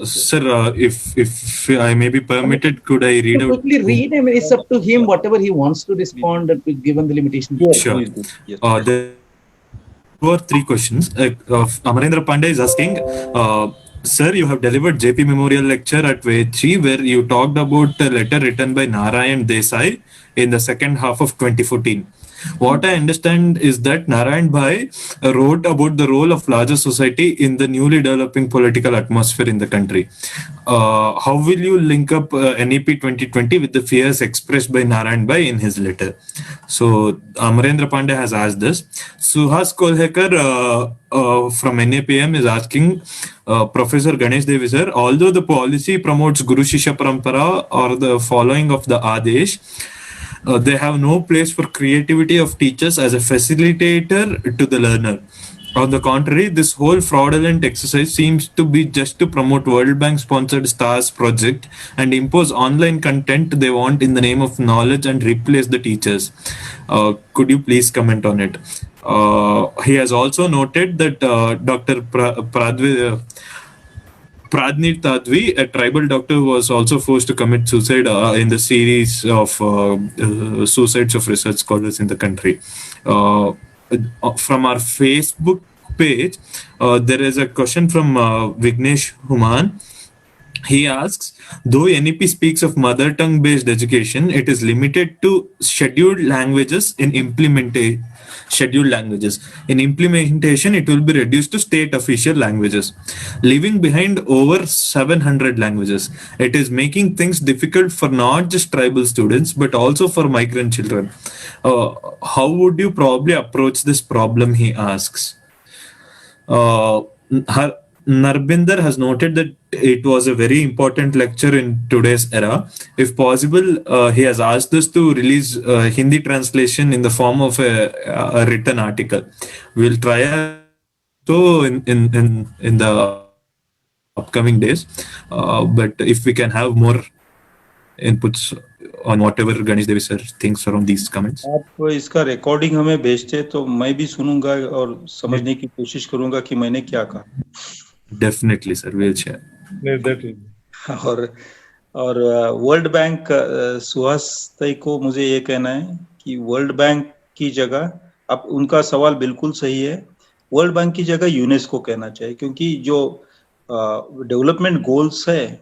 Sir, if I may be permitted, could I read To out? quickly read, I mean, it's up to him, whatever he wants to respond, given the limitation. Sure. There were three questions. Amarendra Pandey is asking, Sir, you have delivered JP Memorial lecture at Vechi where you talked about a letter written by Narayan Desai in the second half of 2014. What I understand is that Narayan Bhai wrote about the role of larger society in the newly developing political atmosphere in the country. How will you link up NEP 2020 with the fears expressed by Narayan Bhai in his letter? So Amarendra Pandey has asked this. Suhas Kolhekar from NAPM is asking Professor Ganesh Devy sir, although the policy promotes Guru Shishya Parampara or the following of the Adesh, they have no place for creativity of teachers as a facilitator to the learner. On the contrary, this whole fraudulent exercise seems to be just to promote World Bank sponsored STARS project and impose online content they want in the name of knowledge and replace the teachers. Could you please comment on it? He has also noted that Dr. Pradnit Tadvi, a tribal doctor who was also forced to commit suicide in the series of suicides of research scholars in the country. From our Facebook page, there is a question from Vignesh Human. He asks, though NEP speaks of mother tongue based education, it is limited to scheduled languages in implementation. In implementation, it will be reduced to state official languages, leaving behind over 700 languages. It is making things difficult for not just tribal students, but also for migrant children. How would you probably approach this problem, he asks. Narbinder has noted that it was a very important lecture in today's era. If possible, he has asked us to release Hindi translation in the form of a written article. We'll try so in the upcoming days. But if we can have more inputs on whatever Ganesh Devi sir thinks around these comments. आप इसका recording हमें भेजते तो मैं भी सुनूंगा और समझने की कोशिश करूंगा कि मैंने क्या कहा. Definitely, sir. We'll share. और वर्ल्ड बैंक सुहास तई को मुझे ये कहना है कि वर्ल्ड बैंक की जगह, अब उनका सवाल बिल्कुल सही है, वर्ल्ड बैंक की जगह यूनेस्को कहना चाहिए, क्योंकि जो डेवलपमेंट गोल्स है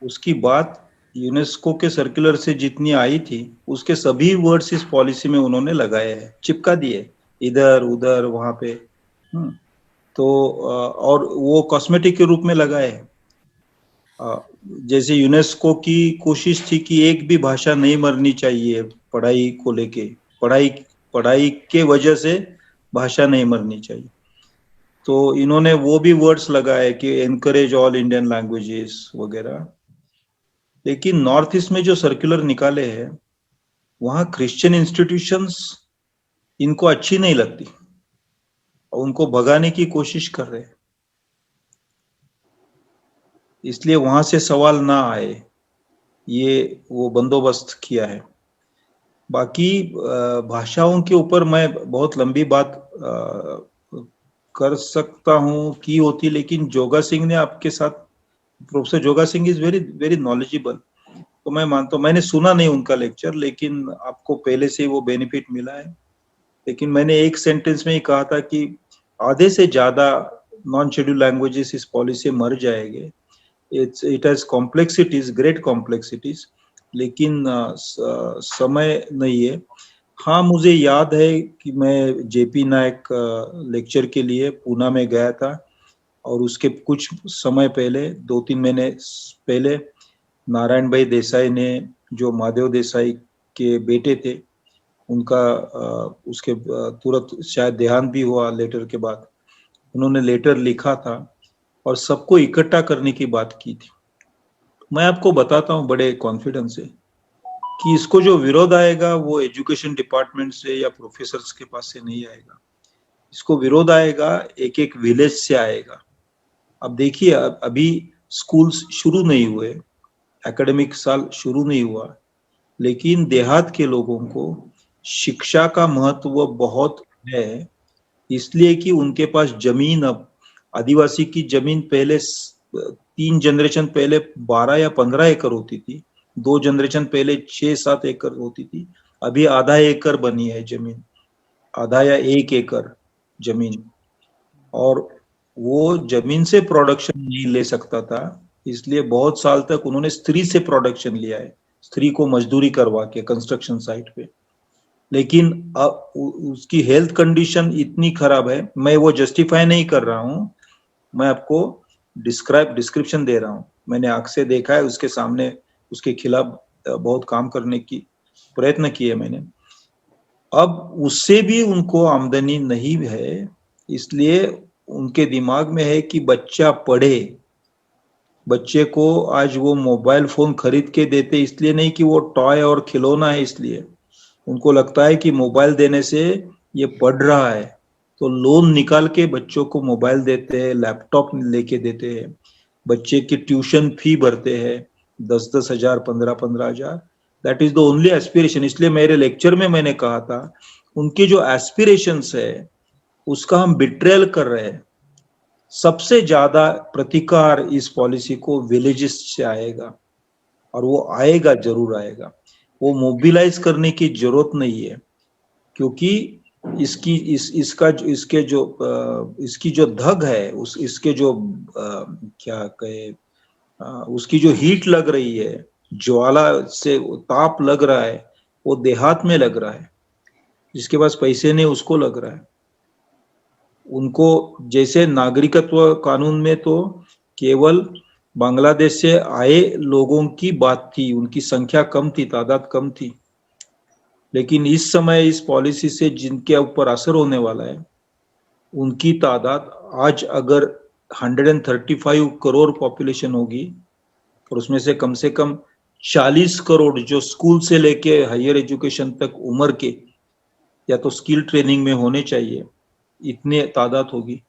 उसकी बात यूनेस्को के सर्कुलर से जितनी आई थी उसके सभी वर्ड्स इस पॉलिसी में उन्होंने लगाए हैं, चिपका दिए इधर उधर वहां पे. तो और वो कॉस्मेटिक के रूप में लगाए. जैसे यूनेस्को की कोशिश थी कि एक भी भाषा नहीं मरनी चाहिए पढ़ाई को लेके, पढ़ाई के वजह से भाषा नहीं मरनी चाहिए, तो इन्होंने वो भी वर्ड्स लगाए कि एनकरेज ऑल इंडियन लैंग्वेजेस वगैरह. लेकिन नॉर्थ ईस्ट में जो सर्कुलर निकाले हैं वहां क्रिश्चियन इंस्टीट्यूशंस इनको अच्छी नहीं लगती, उनको भगाने की कोशिश कर रहे हैं, इसलिए वहां से सवाल ना आए ये वो बंदोबस्त किया है. बाकी भाषाओं के ऊपर मैं बहुत लंबी बात कर सकता हूं की होती, लेकिन जोगा सिंह ने आपके साथ, professor Joga Singh is very very knowledgeable, तो मैं मानता हूं, मैंने सुना नहीं उनका लेक्चर, लेकिन आपको पहले से वो बेनिफिट मिला है. लेकिन मैंने एक सेंटेंस में ही कहा था कि आधे से ज्यादा नॉन शेड्यूल लैंग्वेजेस इस पॉलिसी में मर जाएंगे. It has complexities, great complexities, लेकिन समय नहीं है. हाँ, मुझे याद है कि मैं जेपी नायक लेक्चर के लिए पूना में गया था और उसके कुछ समय पहले, 2-3 महीने पहले, नारायण भाई देसाई ने, जो माधव देसाई के बेटे थे, उनका उसके तुरंत शायद देहांत भी हुआ लेटर के बाद, उन्होंने लेटर लिखा था और सबको इकट्ठा करने की बात की थी. मैं आपको बताता हूं बड़े कॉन्फिडेंस से कि इसको जो विरोध आएगा वो एजुकेशन डिपार्टमेंट से या प्रोफेसर्स के पास से नहीं आएगा. इसको विरोध आएगा एक एक विलेज से आएगा. अब देखिए, अभी स्कूल्स शुरू नहीं हुए, एकेडमिक साल शुरू नहीं हुआ, लेकिन देहात के लोगों को शिक्षा का महत्व बहुत है इसलिए कि उनके पास जमीन, अब आदिवासी की जमीन पहले 3 जनरेशन पहले 12 या 15 एकड़ होती थी, 2 जनरेशन पहले 6-7 एकड़ होती थी, अभी आधा एकड़ बनी है जमीन, आधा या 1 एकड़ जमीन। और वो जमीन से प्रोडक्शन नहीं ले सकता था, इसलिए बहुत साल तक उन्होंने स्त्री से प्रोडक्शन लिया है, स्त्री को मजदूरी करवा के कंस्ट्रक्शन साइट पे। लेकिन अब उसकी हेल्थ कंडीशन इतनी खराब है, मैं वो जस्टिफाई नहीं कर रहा हूं, मैं आपको डिस्क्रिप्शन दे रहा हूं, मैंने आंख से देखा है, उसके सामने उसके खिलाफ बहुत काम करने की प्रयत्न किए मैंने। अब उससे भी उनको आमदनी नहीं है, इसलिए उनके दिमाग में है कि बच्चा पढ़े। बच्चे को आज वो मोबाइल फोन खरीद के देते इसलिए नहीं कि वो टॉय और खिलौना है, इसलिए उनको लगता है कि मोबाइल देने से ये पढ़ रहा है, तो लोन निकाल के बच्चों को मोबाइल देते हैं, लैपटॉप लेके देते हैं, बच्चे की ट्यूशन फी भरते हैं 10-10 हजार, 15-15 हजार। That is the only aspiration. इसलिए मेरे लेक्चर में मैंने कहा था उनके जो एस्पिरेशंस है उसका हम बिट्रेल कर रहे हैं। सबसे ज्यादा प्रतिकार इस पॉलिसी को विलेजेस से आएगा, और वो आएगा, जरूर आएगा। वो मोबिलाइज करने की जरूरत नहीं है, क्योंकि इसकी इसका इसकी जो धग है, इसके जो क्या कहे, उसकी जो हीट लग रही है, ज्वाला से ताप लग रहा है, वो देहात में लग रहा है, जिसके पास पैसे नहीं उसको लग रहा है। उनको जैसे नागरिकत्व कानून में तो केवल बांग्लादेश से आए लोगों की बात थी, उनकी संख्या कम थी, तादाद कम थी। लेकिन इस समय इस पॉलिसी से जिनके ऊपर असर होने वाला है, उनकी तादाद आज अगर 135 करोड़ पॉपुलेशन होगी, और उसमें से कम 40 करोड़ जो स्कूल से लेके हायर एजुकेशन तक उम्र के या तो स्किल ट्रेनिंग में होने चाहिए, इतने तादाद होगी,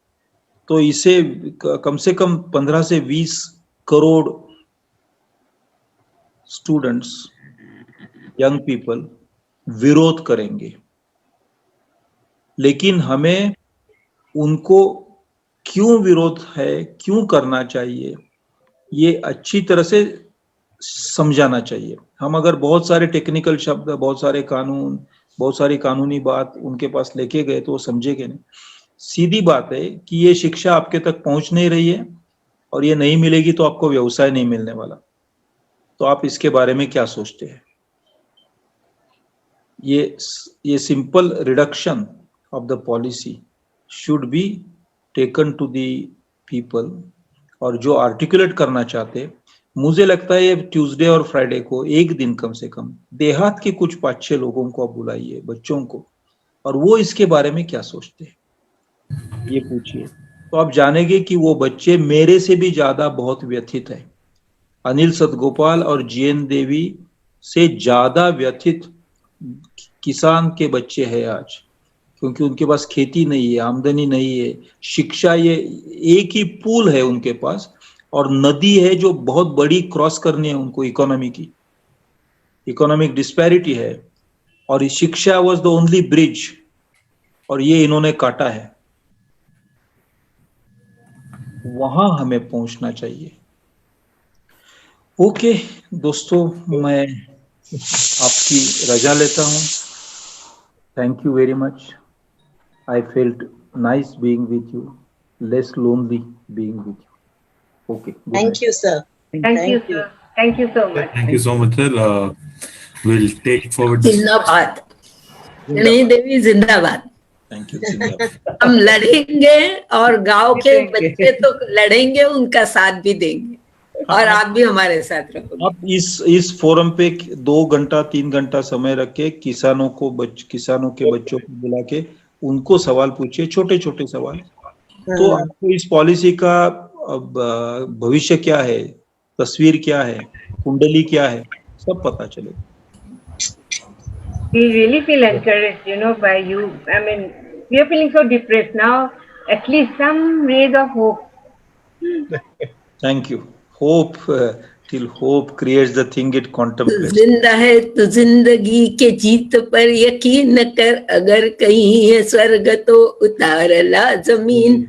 तो इसे कम से कम 15 से 20 करोड़ स्टूडेंट्स, यंग पीपल विरोध करेंगे। लेकिन हमें उनको क्यों विरोध है, क्यों करना चाहिए, ये अच्छी तरह से समझाना चाहिए। हम अगर बहुत सारे टेक्निकल शब्द, बहुत सारे कानून, बहुत सारी कानूनी बात उनके पास लेके गए तो वो समझेंगे नहीं। सीधी बात है कि ये शिक्षा आपके तक पहुंच नहीं रही है, और ये नहीं मिलेगी तो आपको व्यवसाय नहीं मिलने वाला। तो आप इसके बारे में क्या सोचते हैं? ये simple reduction of the policy should be taken to the people. और जो आर्टिकुलेट करना चाहते, मुझे लगता है ये ट्यूसडे और फ्राइडे को एक दिन कम से कम देहात के कुछ 5-6 लोगों को आप बुलाइए, बच्चों को, और वो इसके बारे में क्या सोचते हैं ये पूछिए, तो आप जानेंगे कि वो बच्चे मेरे से भी ज्यादा बहुत व्यथित है। अनिल सतगोपाल और जीएन देवी से ज्यादा व्यथित किसान के बच्चे हैं आज, क्योंकि उनके पास खेती नहीं है, आमदनी नहीं है, शिक्षा, ये एक ही पुल है उनके पास, और नदी है जो बहुत बड़ी क्रॉस करनी है उनको, इकोनॉमी की, इकोनॉमिक डिस्पैरिटी है, और शिक्षा वाज द ओनली ब्रिज, और ये इन्होंने काटा है। वहां हमें पहुंचना चाहिए। ओके दोस्तों, मैं आपकी रजा लेता हूं। Thank you very much. I felt nice being with you, less lonely being with you. Okay. Thank you, sir. Thank you, sir. Thank you so much. Thank you so much, sir. We'll take forward this. जिंदाबाद, गणेश देवी जिंदाबाद। Thank you. जिंदाबाद। हम लड़ेंगे और गांव के बच्चे तो लड़ेंगे, उनका साथ भी देंगे, और आप भी हमारे साथ रहोगे। आप इस फोरम पे 2 घंटा 3 घंटा समय रख के किसानों के बच्चों को बुला के उनको सवाल पूछिए, छोटे छोटे सवाल, तो आपको इस पॉलिसी का भविष्य क्या है, तस्वीर क्या है, कुंडली क्या है, सब पता चलेगा। We really feel encouraged, by you. I mean, we are feeling so depressed now. At least some rays of hope. Thank you. Hope till hope creates the thing it contemplates. जिंदा है तो जिंदगी के जीत पर यकीन कर, अगर कहीं है स्वर्ग तो उतार ला जमीन,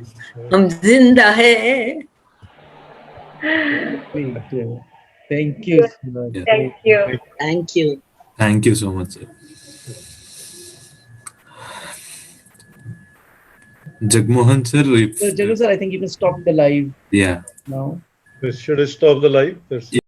हम जिंदा है. Thank you. Yeah. Thank you. Thank you. Thank you so much, sir. Jagmohan sir, So, Jagu sir, I think you can stop the live yeah. now. Should I stop the live?